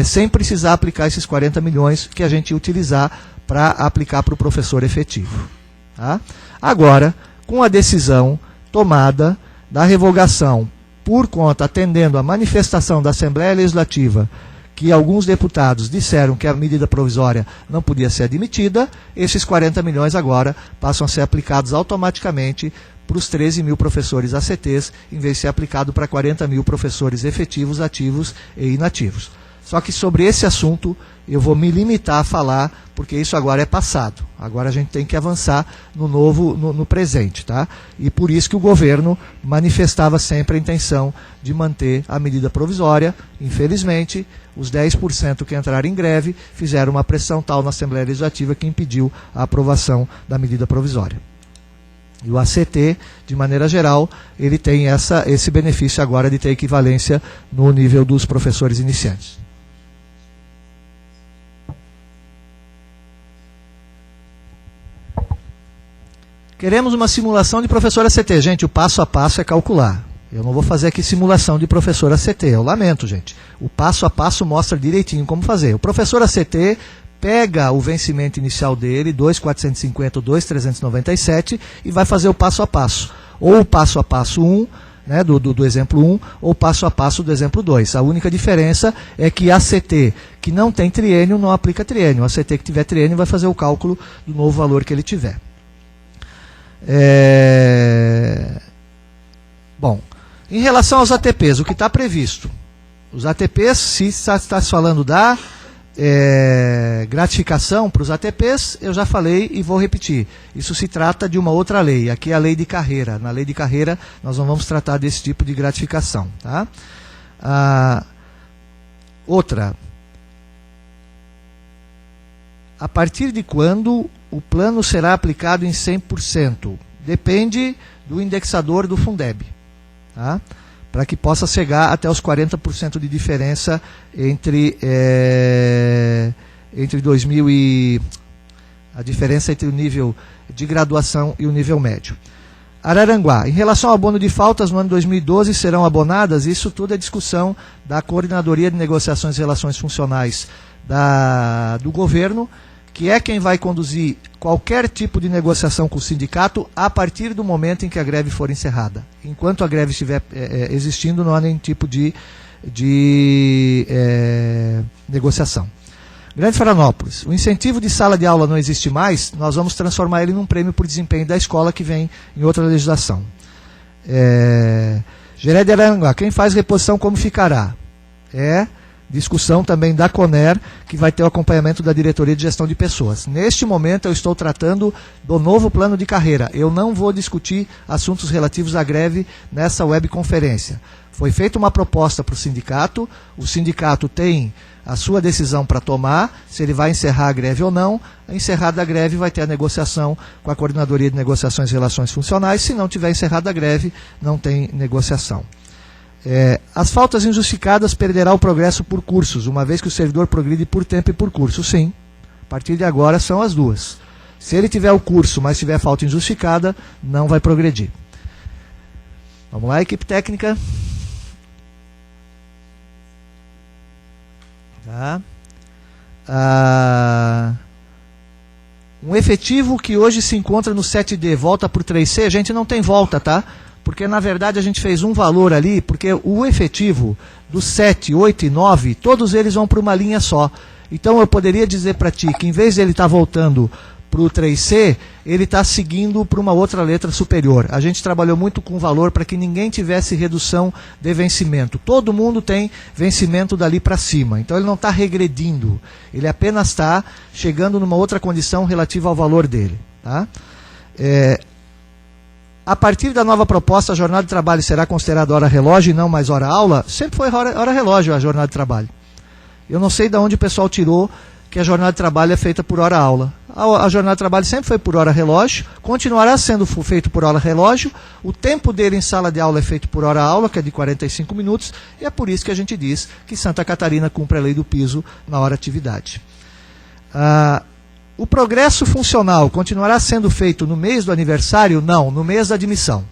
sem precisar aplicar esses 40 milhões que a gente ia utilizar para aplicar para o professor efetivo. Tá? Agora, com a decisão tomada da revogação por conta, atendendo a manifestação da Assembleia Legislativa, que alguns deputados disseram que a medida provisória não podia ser admitida, esses 40 milhões agora passam a ser aplicados automaticamente para os 13 mil professores ACTs, em vez de ser aplicado para 40 mil professores efetivos, ativos e inativos. Só que sobre esse assunto eu vou me limitar a falar, porque isso agora é passado. Agora a gente tem que avançar no presente. Tá? E por isso que o governo manifestava sempre a intenção de manter a medida provisória. Infelizmente, os 10% que entraram em greve fizeram uma pressão tal na Assembleia Legislativa que impediu a aprovação da medida provisória. E o ACT, de maneira geral, ele tem esse benefício agora de ter equivalência no nível dos professores iniciantes. Queremos uma simulação de professor ACT. Gente, o passo a passo é calcular. Eu não vou fazer aqui simulação de professor ACT. Eu lamento, gente. O passo a passo mostra direitinho como fazer. O professor ACT pega o vencimento inicial dele, 2.450 ou 2.397, e vai fazer o passo a passo. Ou o passo a passo 1, né, do exemplo 1, ou o passo a passo do exemplo 2. A única diferença é que ACT que não tem triênio não aplica triênio. O ACT que tiver triênio vai fazer o cálculo do novo valor que ele tiver. Bom, em relação aos ATPs, o que está previsto? Os ATPs, se está falando da gratificação para os ATPs, eu já falei e vou repetir. Isso se trata de uma outra lei, aqui é a lei de carreira. Na lei de carreira nós não vamos tratar desse tipo de gratificação. Tá? Outra, a partir de quando o plano será aplicado em 100%? Depende do indexador do Fundeb, tá? Para que possa chegar até os 40% de diferença entre 2000 e a diferença entre o nível de graduação e o nível médio. Araranguá, em relação ao abono de faltas no ano 2012 serão abonadas, isso tudo é discussão da Coordenadoria de Negociações e Relações Funcionais do governo, que é quem vai conduzir qualquer tipo de negociação com o sindicato a partir do momento em que a greve for encerrada. Enquanto a greve estiver existindo, não há nenhum tipo de negociação. Grande Florianópolis, o incentivo de sala de aula não existe mais, nós vamos transformar ele num prêmio por desempenho da escola que vem em outra legislação. Geré de Aranguá, quem faz reposição como ficará? discussão também da CONER, que vai ter o acompanhamento da Diretoria de Gestão de Pessoas. Neste momento eu estou tratando do novo plano de carreira. Eu não vou discutir assuntos relativos à greve nessa webconferência. Foi feita uma proposta para o sindicato tem a sua decisão para tomar, se ele vai encerrar a greve ou não. Encerrada a greve, vai ter a negociação com a Coordenadoria de Negociações e Relações Funcionais. Se não tiver encerrada a greve, não tem negociação. As faltas injustificadas perderá o progresso por cursos, uma vez que o servidor progride por tempo e por curso. Sim, a partir de agora são as duas. Se ele tiver o curso, mas tiver falta injustificada, não vai progredir. Vamos lá, equipe técnica. Tá. Um efetivo que hoje se encontra no 7D volta para o 3C, a gente não tem volta, tá? Porque na verdade a gente fez um valor ali, porque o efetivo dos 7, 8 e 9, todos eles vão para uma linha só. Então eu poderia dizer para ti que em vez de ele estar voltando para o 3C, ele está seguindo para uma outra letra superior. A gente trabalhou muito com valor para que ninguém tivesse redução de vencimento. Todo mundo tem vencimento dali para cima. Então ele não está regredindo. Ele apenas está chegando numa outra condição relativa ao valor dele. Tá? A partir da nova proposta, a jornada de trabalho será considerada hora relógio e não mais hora aula? Sempre foi hora relógio a jornada de trabalho. Eu não sei de onde o pessoal tirou que a jornada de trabalho é feita por hora aula. A jornada de trabalho sempre foi por hora relógio, continuará sendo feito por hora relógio, o tempo dele em sala de aula é feito por hora aula, que é de 45 minutos, e é por isso que a gente diz que Santa Catarina cumpre a lei do piso na hora atividade. O progresso funcional continuará sendo feito no mês do aniversário? Não, no mês da admissão.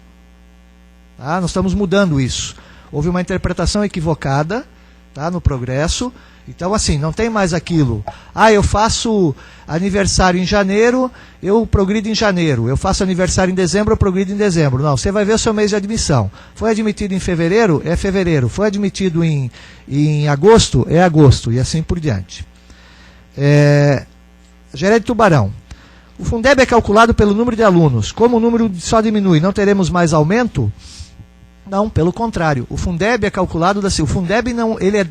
Tá? Nós estamos mudando isso. Houve uma interpretação equivocada, tá, no progresso. Então, assim, não tem mais aquilo. Eu faço aniversário em janeiro, eu progrido em janeiro. Eu faço aniversário em dezembro, eu progrido em dezembro. Não, você vai ver o seu mês de admissão. Foi admitido em fevereiro? É fevereiro. Foi admitido em agosto? É agosto. E assim por diante. Geré de Tubarão. O Fundeb é calculado pelo número de alunos. Como o número só diminui, não teremos mais aumento? Não, pelo contrário. O Fundeb é calculado assim. O Fundeb não, ele é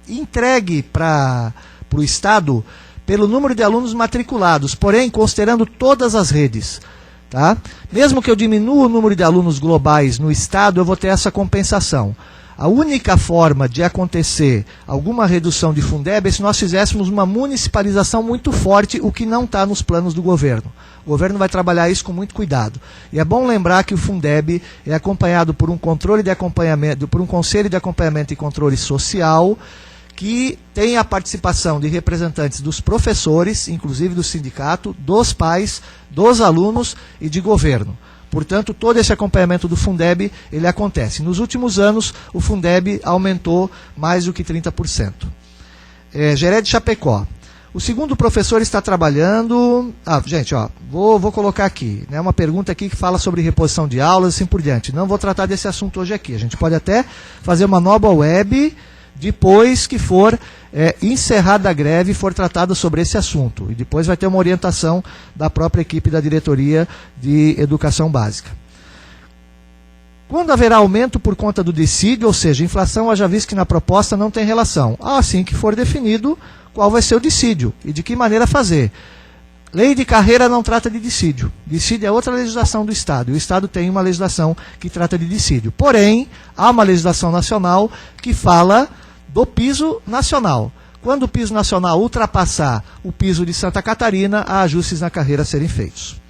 entregue para o Estado pelo número de alunos matriculados, porém considerando todas as redes. Tá? Mesmo que eu diminua o número de alunos globais no Estado, eu vou ter essa compensação. A única forma de acontecer alguma redução de Fundeb é se nós fizéssemos uma municipalização muito forte, o que não está nos planos do governo. O governo vai trabalhar isso com muito cuidado. E é bom lembrar que o Fundeb é acompanhado por um controle de acompanhamento, por um conselho de acompanhamento e controle social, que tem a participação de representantes dos professores, inclusive do sindicato, dos pais, dos alunos e de governo. Portanto, todo esse acompanhamento do Fundeb, ele acontece. Nos últimos anos, o Fundeb aumentou mais do que 30%. Geré de Chapecó. O segundo professor está trabalhando... gente, vou colocar aqui, né, uma pergunta aqui que fala sobre reposição de aulas e assim por diante. Não vou tratar desse assunto hoje aqui. A gente pode até fazer uma nova web depois que for encerrada a greve e for tratada sobre esse assunto. E depois vai ter uma orientação da própria equipe da Diretoria de Educação Básica. Quando haverá aumento por conta do dissídio, ou seja, inflação, haja visto que na proposta não tem relação. Assim que for definido qual vai ser o dissídio e de que maneira fazer. Lei de carreira não trata de dissídio. Dissídio é outra legislação do Estado. E o Estado tem uma legislação que trata de dissídio. Porém, há uma legislação nacional que fala do piso nacional. Quando o piso nacional ultrapassar o piso de Santa Catarina, há ajustes na carreira a serem feitos.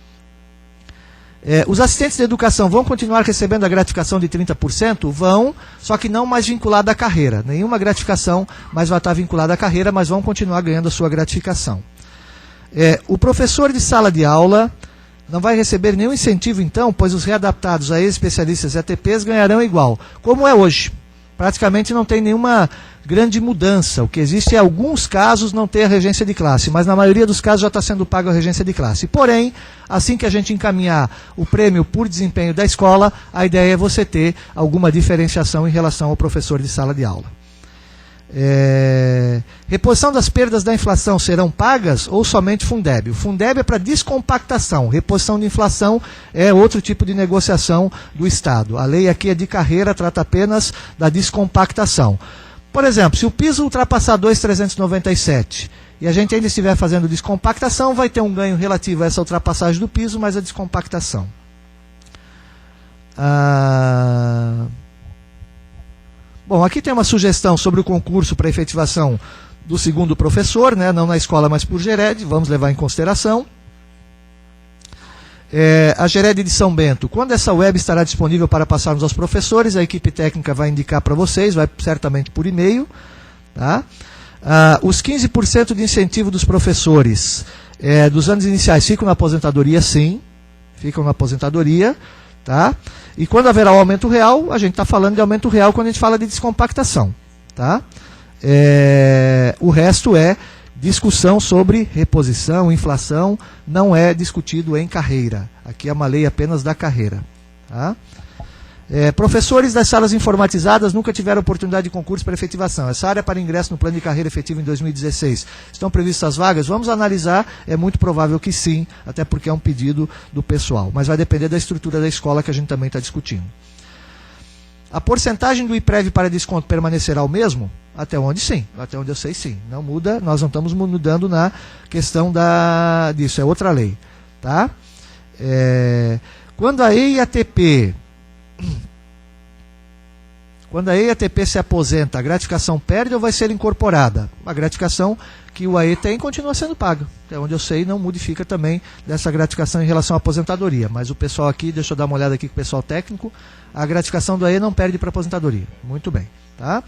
Os assistentes de educação vão continuar recebendo a gratificação de 30%? Vão, só que não mais vinculada à carreira. Nenhuma gratificação mais vai estar vinculada à carreira, mas vão continuar ganhando a sua gratificação. O professor de sala de aula não vai receber nenhum incentivo, então, pois os readaptados a ex-especialistas e ATPs ganharão igual, como é hoje. Praticamente não tem nenhuma grande mudança. O que existe é, em alguns casos, não ter a regência de classe, mas na maioria dos casos já está sendo pago a regência de classe. Porém, assim que a gente encaminhar o prêmio por desempenho da escola, a ideia é você ter alguma diferenciação em relação ao professor de sala de aula. Reposição das perdas da inflação serão pagas ou somente Fundeb? O Fundeb é para descompactação, reposição de inflação é outro tipo de negociação do Estado. A lei aqui é de carreira, trata apenas da descompactação. Por exemplo, se o piso ultrapassar 2.397 e a gente ainda estiver fazendo descompactação, vai ter um ganho relativo a essa ultrapassagem do piso, mais a descompactação. Bom, aqui tem uma sugestão sobre o concurso para efetivação do segundo professor, né, não na escola, mas por Gered, vamos levar em consideração. A Gered de São Bento, quando essa web estará disponível para passarmos aos professores, a equipe técnica vai indicar para vocês, vai certamente por e-mail. Tá? Os 15% de incentivo dos professores dos anos iniciais ficam na aposentadoria, sim, ficam na aposentadoria. Tá? E quando haverá o aumento real, a gente está falando de aumento real quando a gente fala de descompactação. Tá? O resto é discussão sobre reposição, inflação, não é discutido em carreira. Aqui é uma lei apenas da carreira. Tá? Professores das salas informatizadas nunca tiveram oportunidade de concurso para efetivação. Essa área para ingresso no plano de carreira efetivo em 2016. Estão previstas vagas? Vamos analisar. É muito provável que sim, até porque é um pedido do pessoal. Mas vai depender da estrutura da escola que a gente também está discutindo. A porcentagem do IPREV para desconto permanecerá o mesmo? Até onde sim, até onde eu sei sim. Não muda, nós não estamos mudando na questão disso, é outra lei. Tá? Quando a EIATP se aposenta, a gratificação perde ou vai ser incorporada? A gratificação que o AE tem continua sendo paga. Até onde eu sei, não modifica também dessa gratificação em relação à aposentadoria. Mas o pessoal aqui, deixa eu dar uma olhada aqui com o pessoal técnico, a gratificação do AE não perde para a aposentadoria. Muito bem. Tá?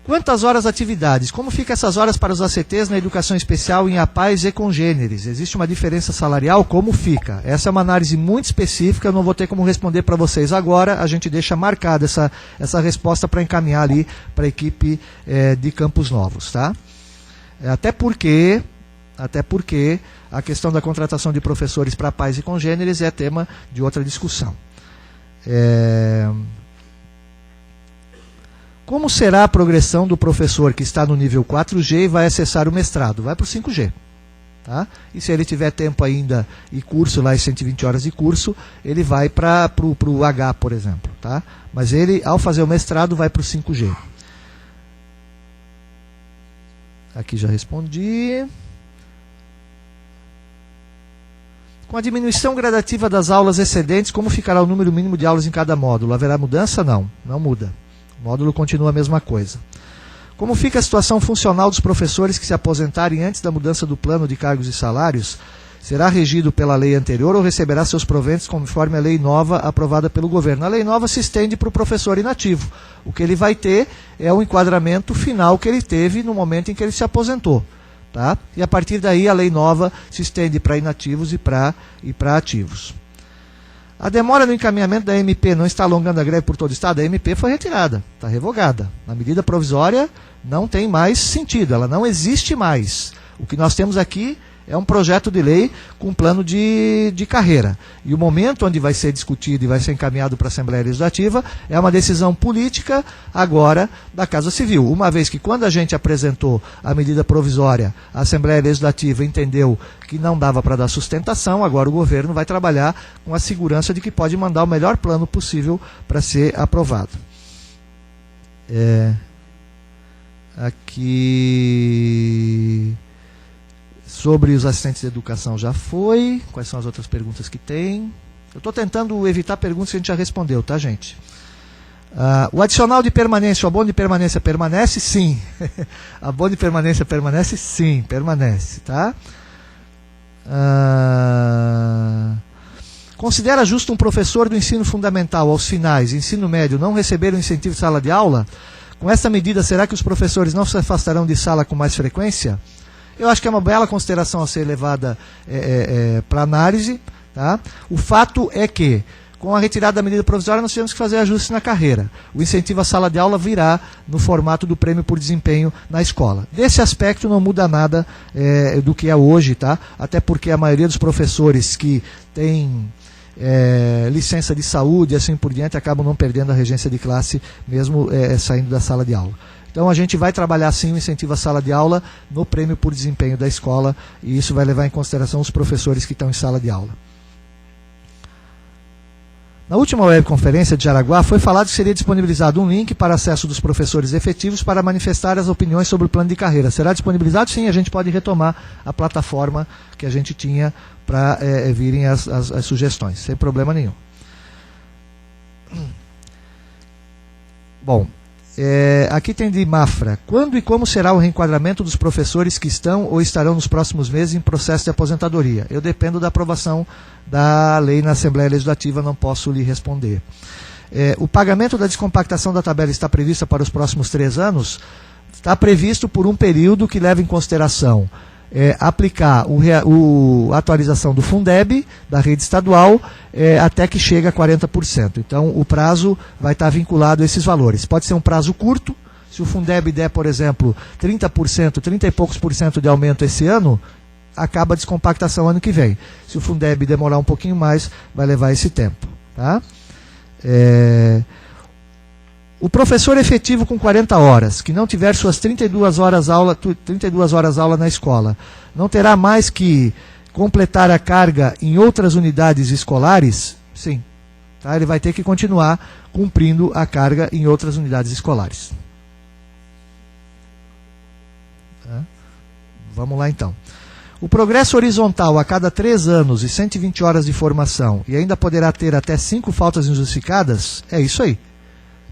Quantas horas atividades? Como ficam essas horas para os ACTs na educação especial em APAES e congêneres? Existe uma diferença salarial? Como fica? Essa é uma análise muito específica, eu não vou ter como responder para vocês agora, a gente deixa marcada essa resposta para encaminhar ali para a equipe de Campos Novos. Tá? Até porque a questão da contratação de professores para APAES e congêneres é tema de outra discussão. Como será a progressão do professor que está no nível 4G e vai acessar o mestrado? Vai para o 5G. Tá? E se ele tiver tempo ainda e curso, lá em 120 horas de curso, ele vai para o H, por exemplo. Tá? Mas ele, ao fazer o mestrado, vai para o 5G. Aqui já respondi. Com a diminuição gradativa das aulas excedentes, como ficará o número mínimo de aulas em cada módulo? Haverá mudança? Não, não muda. O módulo continua a mesma coisa. Como fica a situação funcional dos professores que se aposentarem antes da mudança do plano de cargos e salários? Será regido pela lei anterior ou receberá seus proventos conforme a lei nova aprovada pelo governo? A lei nova se estende para o professor inativo. O que ele vai ter é o enquadramento final que ele teve no momento em que ele se aposentou. Tá? E a partir daí a lei nova se estende para inativos e para ativos. A demora no encaminhamento da MP não está alongando a greve por todo o Estado? A MP foi retirada, está revogada. A medida provisória não tem mais sentido, ela não existe mais. O que nós temos aqui é um projeto de lei com plano de carreira. E o momento onde vai ser discutido e vai ser encaminhado para a Assembleia Legislativa é uma decisão política agora da Casa Civil. Uma vez que quando a gente apresentou a medida provisória, a Assembleia Legislativa entendeu que não dava para dar sustentação, agora o governo vai trabalhar com a segurança de que pode mandar o melhor plano possível para ser aprovado. Aqui... Sobre os assistentes de educação já foi. Quais são as outras perguntas que tem? Eu estou tentando evitar perguntas que a gente já respondeu, tá, gente? O adicional de permanência, o abono de permanência permanece? Sim. Abono de permanência permanece? Sim, permanece, tá? Considera justo um professor do ensino fundamental aos finais, ensino médio, não receber o incentivo de sala de aula? Com essa medida, será que os professores não se afastarão de sala com mais frequência? Eu acho que é uma bela consideração a ser levada para análise. Tá? O fato é que, com a retirada da medida provisória, nós tivemos que fazer ajustes na carreira. O incentivo à sala de aula virá no formato do prêmio por desempenho na escola. Desse aspecto não muda nada do que é hoje, tá? Até porque a maioria dos professores que têm licença de saúde e assim por diante acabam não perdendo a regência de classe, mesmo saindo da sala de aula. Então a gente vai trabalhar sim o incentivo à sala de aula no prêmio por desempenho da escola e isso vai levar em consideração os professores que estão em sala de aula. Na última webconferência de Jaraguá, foi falado que seria disponibilizado um link para acesso dos professores efetivos para manifestar as opiniões sobre o plano de carreira. Será disponibilizado? Sim, a gente pode retomar a plataforma que a gente tinha para virem as sugestões, sem problema nenhum. Bom, aqui tem de Mafra. Quando e como será o reenquadramento dos professores que estão ou estarão nos próximos meses em processo de aposentadoria? Eu dependo da aprovação da lei na Assembleia Legislativa, não posso lhe responder. O pagamento da descompactação da tabela está prevista para os próximos 3 anos? Está previsto por um período que leva em consideração aplicar a atualização do Fundeb, da rede estadual, até que chegue a 40%. Então, o prazo vai estar vinculado a esses valores. Pode ser um prazo curto, se o Fundeb der, por exemplo, 30%, 30 e poucos por cento de aumento esse ano, acaba a descompactação ano que vem. Se o Fundeb demorar um pouquinho mais, vai levar esse tempo. Tá? O professor efetivo com 40 horas, que não tiver suas 32 horas aula na escola, não terá mais que completar a carga em outras unidades escolares? Sim. Tá? Ele vai ter que continuar cumprindo a carga em outras unidades escolares. Tá? Vamos lá então. O progresso horizontal a cada 3 anos e 120 horas de formação e ainda poderá ter até 5 faltas injustificadas? É isso aí.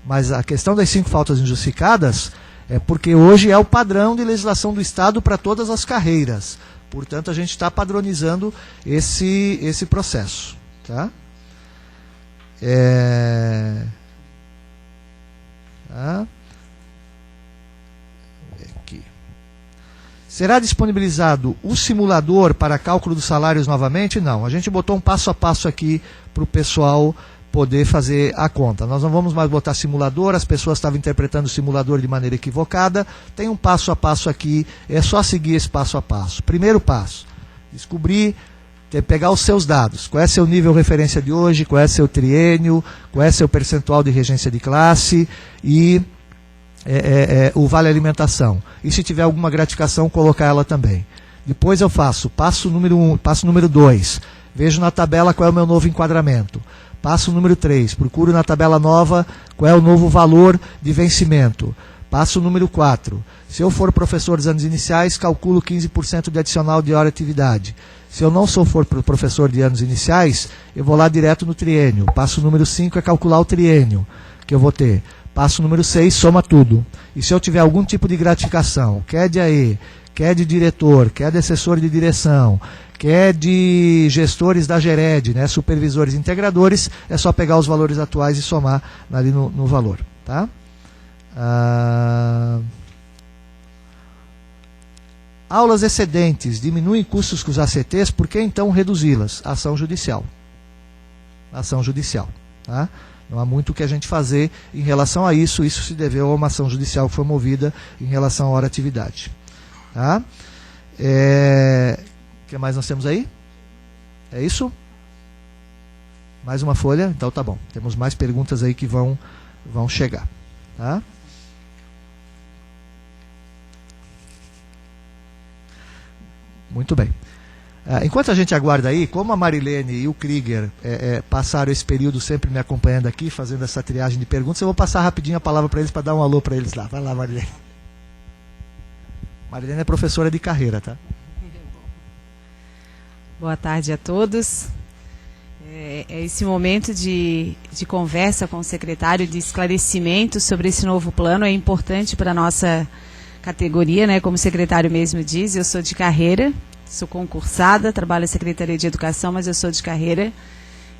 Mas a questão das 5 faltas injustificadas é porque hoje é o padrão de legislação do Estado para todas as carreiras. Portanto, a gente está padronizando esse processo. Tá? Aqui. Será disponibilizado o simulador para cálculo dos salários novamente? Não. A gente botou um passo a passo aqui para o pessoal poder fazer a conta. Nós não vamos mais botar simulador, as pessoas estavam interpretando o simulador de maneira equivocada. Tem um passo a passo aqui, é só seguir esse passo a passo. Primeiro passo, descobrir, pegar os seus dados. Qual é seu nível de referência de hoje, qual é seu triênio, qual é seu percentual de regência de classe e o vale alimentação. E se tiver alguma gratificação, colocar ela também. Depois eu faço passo número 1, passo número 2. Vejo na tabela qual é o meu novo enquadramento. Passo número 3, procuro na tabela nova qual é o novo valor de vencimento. Passo número 4, se eu for professor dos anos iniciais, calculo 15% de adicional de hora de atividade. Se eu não for professor de anos iniciais, eu vou lá direto no triênio. Passo número 5 é calcular o triênio que eu vou ter. Passo número 6, soma tudo. E se eu tiver algum tipo de gratificação, quer de AE, quer de diretor, quer de assessor de direção, quer de gestores da GERED, né, supervisores integradores, é só pegar os valores atuais e somar ali no valor. Tá? Aulas excedentes diminuem custos com os ACTs, por que então reduzi-las? Ação judicial. Ação judicial. Tá? Não há muito o que a gente fazer em relação a isso. Isso se deveu a uma ação judicial que foi movida em relação à hora-atividade. Tá? O que mais nós temos aí? É isso? Mais uma folha? Então tá bom. Temos mais perguntas aí que vão chegar. Tá? Muito bem. Enquanto a gente aguarda aí, como a Marilene e o Krieger passaram esse período sempre me acompanhando aqui, fazendo essa triagem de perguntas, eu vou passar rapidinho a palavra para eles, para dar um alô para eles lá. Vai lá, Marilene. Marilene é professora de carreira, tá? Boa tarde a todos. Esse momento de conversa com o secretário, de esclarecimento sobre esse novo plano é importante para a nossa categoria, né? Como o secretário mesmo diz, eu sou de carreira, sou concursada, trabalho na Secretaria de Educação, mas eu sou de carreira.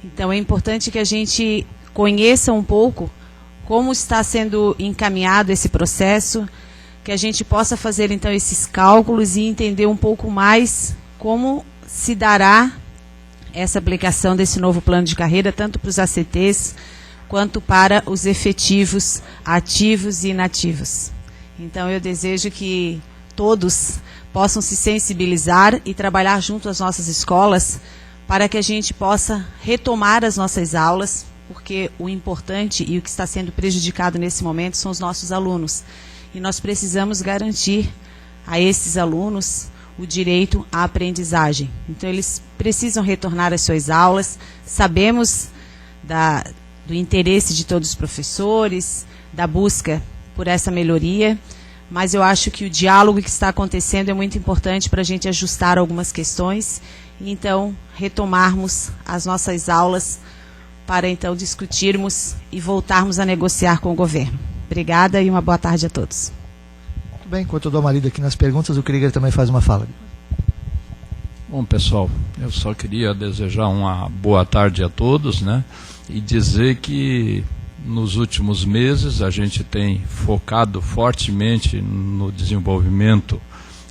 Então é importante que a gente conheça um pouco como está sendo encaminhado esse processo, que a gente possa fazer então esses cálculos e entender um pouco mais como se dará essa aplicação desse novo plano de carreira, tanto para os ACTs, quanto para os efetivos ativos e inativos. Então, eu desejo que todos possam se sensibilizar e trabalhar junto às nossas escolas para que a gente possa retomar as nossas aulas, porque o importante e o que está sendo prejudicado nesse momento são os nossos alunos. E nós precisamos garantir a esses alunos o direito à aprendizagem. Então, eles precisam retornar às suas aulas. Sabemos do interesse de todos os professores, da busca por essa melhoria, mas eu acho que o diálogo que está acontecendo é muito importante para a gente ajustar algumas questões e então retomarmos as nossas aulas para então discutirmos e voltarmos a negociar com o governo. Obrigada e uma boa tarde a todos. Muito bem, enquanto eu dou uma lida aqui nas perguntas, o Krieger também faz uma fala. Bom, pessoal, eu só queria desejar uma boa tarde a todos, né? E dizer que nos últimos meses a gente tem focado fortemente no desenvolvimento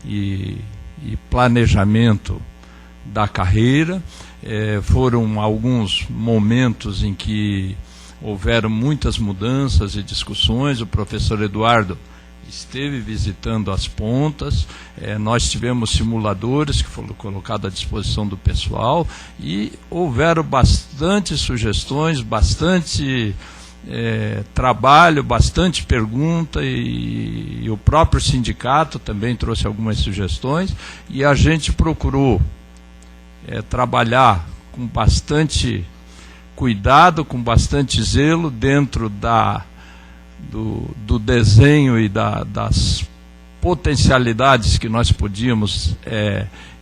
e planejamento da carreira. Foram alguns momentos em que houveram muitas mudanças e discussões. O professor Eduardo esteve visitando as pontas, nós tivemos simuladores que foram colocados à disposição do pessoal e houveram bastante sugestões, bastante trabalho, bastante pergunta e o próprio sindicato também trouxe algumas sugestões e a gente procurou trabalhar com bastante cuidado, com bastante zelo dentro do desenho e das potencialidades que nós podíamos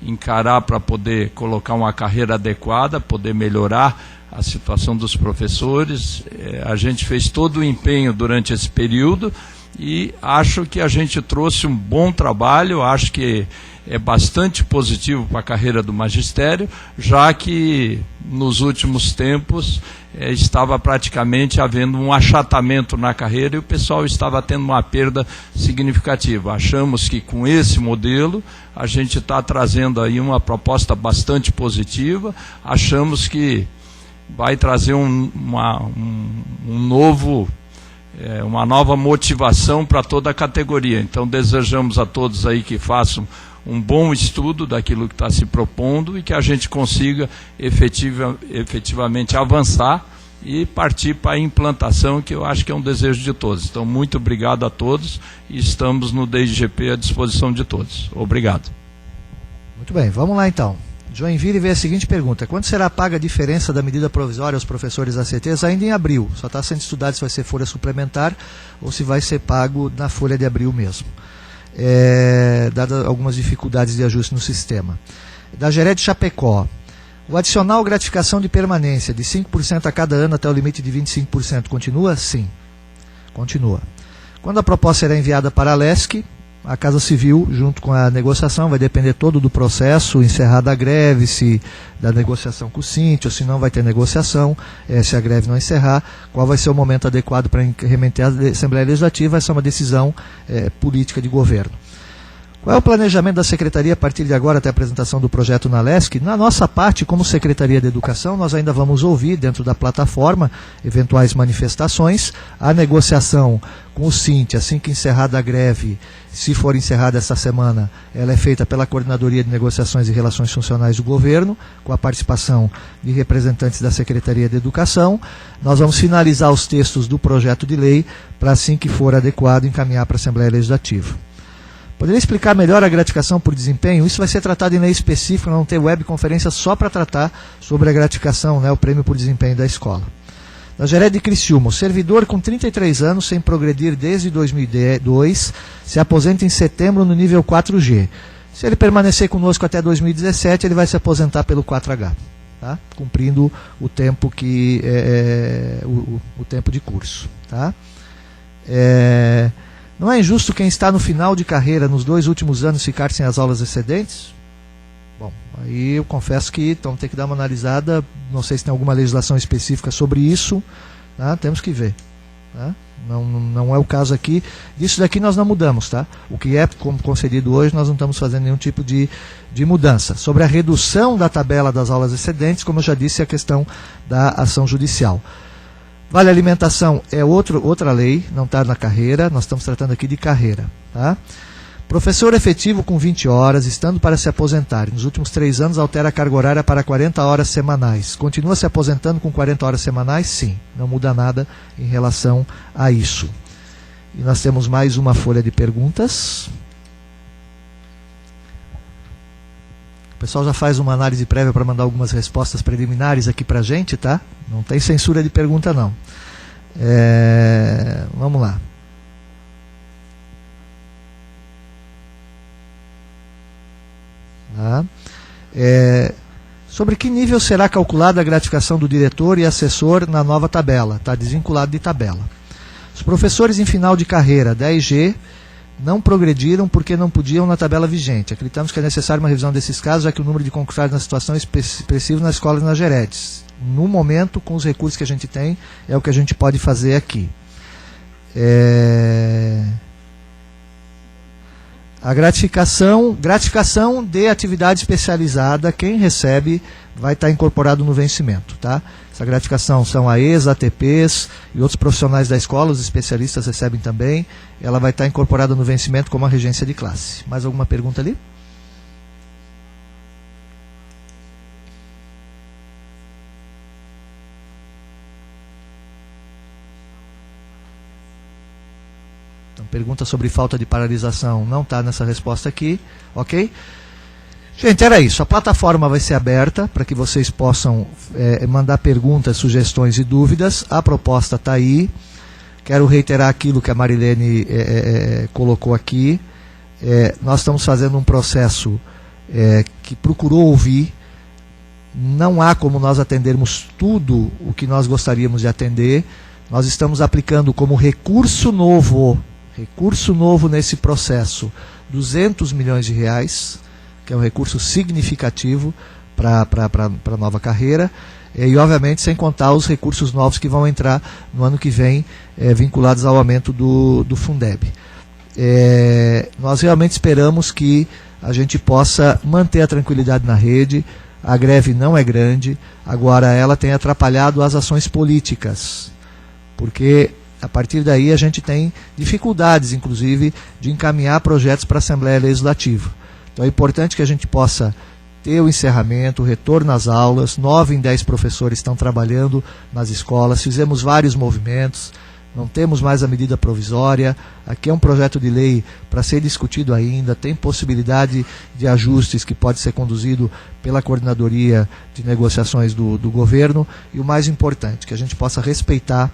encarar para poder colocar uma carreira adequada, poder melhorar a situação dos professores. A gente fez todo o empenho durante esse período e acho que a gente trouxe um bom trabalho, acho que é bastante positivo para a carreira do magistério, já que nos últimos tempos estava praticamente havendo um achatamento na carreira e o pessoal estava tendo uma perda significativa. Achamos que com esse modelo a gente está trazendo aí uma proposta bastante positiva, achamos que vai trazer uma nova motivação para toda a categoria. Então desejamos a todos aí que façam um bom estudo daquilo que está se propondo e que a gente consiga efetivamente avançar e partir para a implantação, que eu acho que é um desejo de todos. Então, muito obrigado a todos e estamos no DIGP à disposição de todos. Obrigado. Muito bem, vamos lá então. Joinville veio a seguinte pergunta: quando será paga a diferença da medida provisória aos professores ACTs? Ainda em abril, só está sendo estudado se vai ser folha suplementar ou se vai ser pago na folha de abril mesmo. Dadas algumas dificuldades de ajuste no sistema. Da Geré de Chapecó, o adicional gratificação de permanência de 5% a cada ano até o limite de 25% continua? Sim, continua. Quando a proposta será enviada para a LESC, a Casa Civil, junto com a negociação, vai depender todo do processo, encerrada a greve, se da negociação com o Cinti, ou se não vai ter negociação, se a greve não encerrar, qual vai ser o momento adequado para remeter à Assembleia Legislativa. Essa é uma decisão política de governo. Qual é o planejamento da Secretaria a partir de agora até a apresentação do projeto na LESC? Na nossa parte, como Secretaria de Educação, nós ainda vamos ouvir dentro da plataforma eventuais manifestações. A negociação com o Cinti, assim que encerrada a greve, se for encerrada essa semana, ela é feita pela Coordenadoria de Negociações e Relações Funcionais do Governo, com a participação de representantes da Secretaria de Educação. Nós vamos finalizar os textos do projeto de lei para, assim que for adequado, encaminhar para a Assembleia Legislativa. Poderia explicar melhor a gratificação por desempenho? Isso vai ser tratado em lei específica, não ter webconferência só para tratar sobre a gratificação, o prêmio por desempenho da escola. Da Geré de Criciúma, o servidor com 33 anos, sem progredir desde 2002, se aposenta em setembro no nível 4G. Se ele permanecer conosco até 2017, ele vai se aposentar pelo 4H, tá? Cumprindo o tempo que o tempo de curso. Tá? Não é injusto quem está no final de carreira, nos 2 últimos anos, ficar sem as aulas excedentes? Bom, aí eu confesso que vamos ter que dar uma analisada, não sei se tem alguma legislação específica sobre isso, tá? Temos que ver. Tá? Não é o caso aqui. Disso daqui nós não mudamos, tá? O que é como concedido hoje, nós não estamos fazendo nenhum tipo de mudança. Sobre a redução da tabela das aulas excedentes, como eu já disse, é a questão da ação judicial. Vale alimentação é outra lei, não está na carreira, nós estamos tratando aqui de carreira. Tá? Professor efetivo com 20 horas, estando para se aposentar. Nos últimos 3 anos, altera a carga horária para 40 horas semanais. Continua se aposentando com 40 horas semanais? Sim, não muda nada em relação a isso. E nós temos mais uma folha de perguntas. pessoal já faz uma análise prévia para mandar algumas respostas preliminares aqui para a gente, tá? Não tem censura de pergunta, não. Vamos lá. Tá. Sobre que nível será calculada a gratificação do diretor e assessor na nova tabela? Está desvinculado de tabela. Os professores em final de carreira 10G não progrediram porque não podiam na tabela vigente. Acreditamos que é necessária uma revisão desses casos, já que o número de concursados na situação é expressivo nas escolas e nas GEREDs. No momento, com os recursos que a gente tem, é o que a gente pode fazer aqui. A gratificação de atividade especializada, quem recebe vai estar incorporado no vencimento, tá? Essa gratificação são AEs, ATPs e outros profissionais da escola, os especialistas recebem também. Ela vai estar incorporada no vencimento como a regência de classe. Mais alguma pergunta ali? Então, pergunta sobre falta de paralisação não está nessa resposta aqui, ok? Gente, era isso. A plataforma vai ser aberta para que vocês possam mandar perguntas, sugestões e dúvidas. A proposta está aí. Quero reiterar aquilo que a Marilene colocou aqui. Nós estamos fazendo um processo que procurou ouvir. Não há como nós atendermos tudo o que nós gostaríamos de atender. Nós estamos aplicando como recurso novo nesse processo, 200 milhões de reais, que é um recurso significativo para a nova carreira, e obviamente sem contar os recursos novos que vão entrar no ano que vem, vinculados ao aumento do Fundeb. Nós realmente esperamos que a gente possa manter a tranquilidade na rede. A greve não é grande, agora ela tem atrapalhado as ações políticas, porque a partir daí a gente tem dificuldades, inclusive, de encaminhar projetos para a Assembleia Legislativa. Então é importante que a gente possa ter o encerramento, o retorno às aulas. 9 em 10 professores estão trabalhando nas escolas, fizemos vários movimentos, não temos mais a medida provisória. Aqui é um projeto de lei para ser discutido ainda, tem possibilidade de ajustes que pode ser conduzido pela coordenadoria de negociações do governo, e o mais importante, que a gente possa respeitar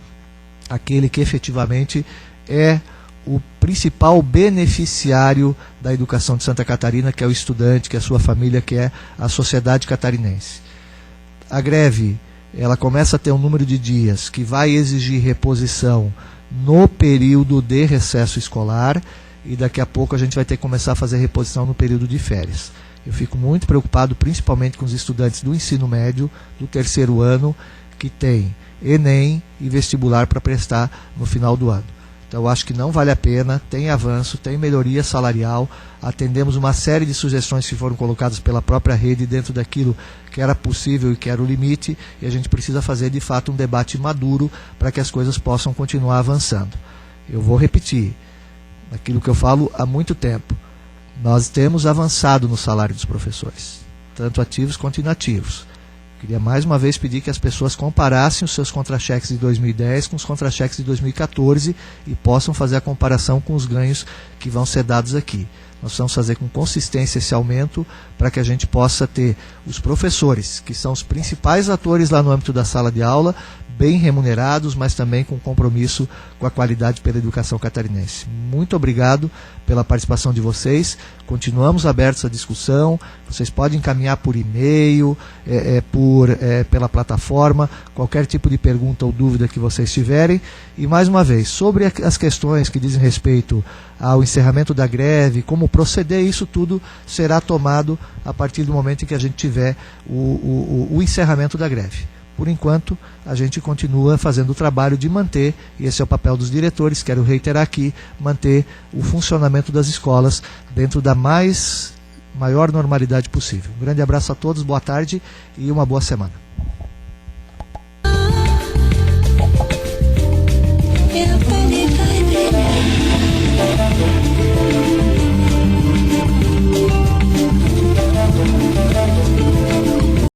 aquele que efetivamente é o principal beneficiário da educação de Santa Catarina, que é o estudante, que é a sua família, que é a sociedade catarinense. A greve, ela começa a ter um número de dias que vai exigir reposição no período de recesso escolar, e daqui a pouco a gente vai ter que começar a fazer reposição no período de férias. Eu fico muito preocupado, principalmente com os estudantes do ensino médio, do 3º ano, que tem Enem e vestibular para prestar no final do ano. Então eu acho que não vale a pena, tem avanço, tem melhoria salarial, atendemos uma série de sugestões que foram colocadas pela própria rede dentro daquilo que era possível e que era o limite, e a gente precisa fazer de fato um debate maduro para que as coisas possam continuar avançando. Eu vou repetir aquilo que eu falo há muito tempo. Nós temos avançado no salário dos professores, tanto ativos quanto inativos. Queria mais uma vez pedir que as pessoas comparassem os seus contra-cheques de 2010 com os contra-cheques de 2014 e possam fazer a comparação com os ganhos que vão ser dados aqui. Nós vamos fazer com consistência esse aumento para que a gente possa ter os professores, que são os principais atores lá no âmbito da sala de aula, bem remunerados, mas também com compromisso com a qualidade pela educação catarinense. Muito obrigado pela participação de vocês. Continuamos abertos à discussão. Vocês podem encaminhar por e-mail, pela plataforma, qualquer tipo de pergunta ou dúvida que vocês tiverem. E mais uma vez, sobre as questões que dizem respeito ao encerramento da greve, como proceder, isso tudo será tomado a partir do momento em que a gente tiver o encerramento da greve. Por enquanto, a gente continua fazendo o trabalho de manter, e esse é o papel dos diretores, quero reiterar aqui, manter o funcionamento das escolas dentro da maior normalidade possível. Um grande abraço a todos, boa tarde e uma boa semana.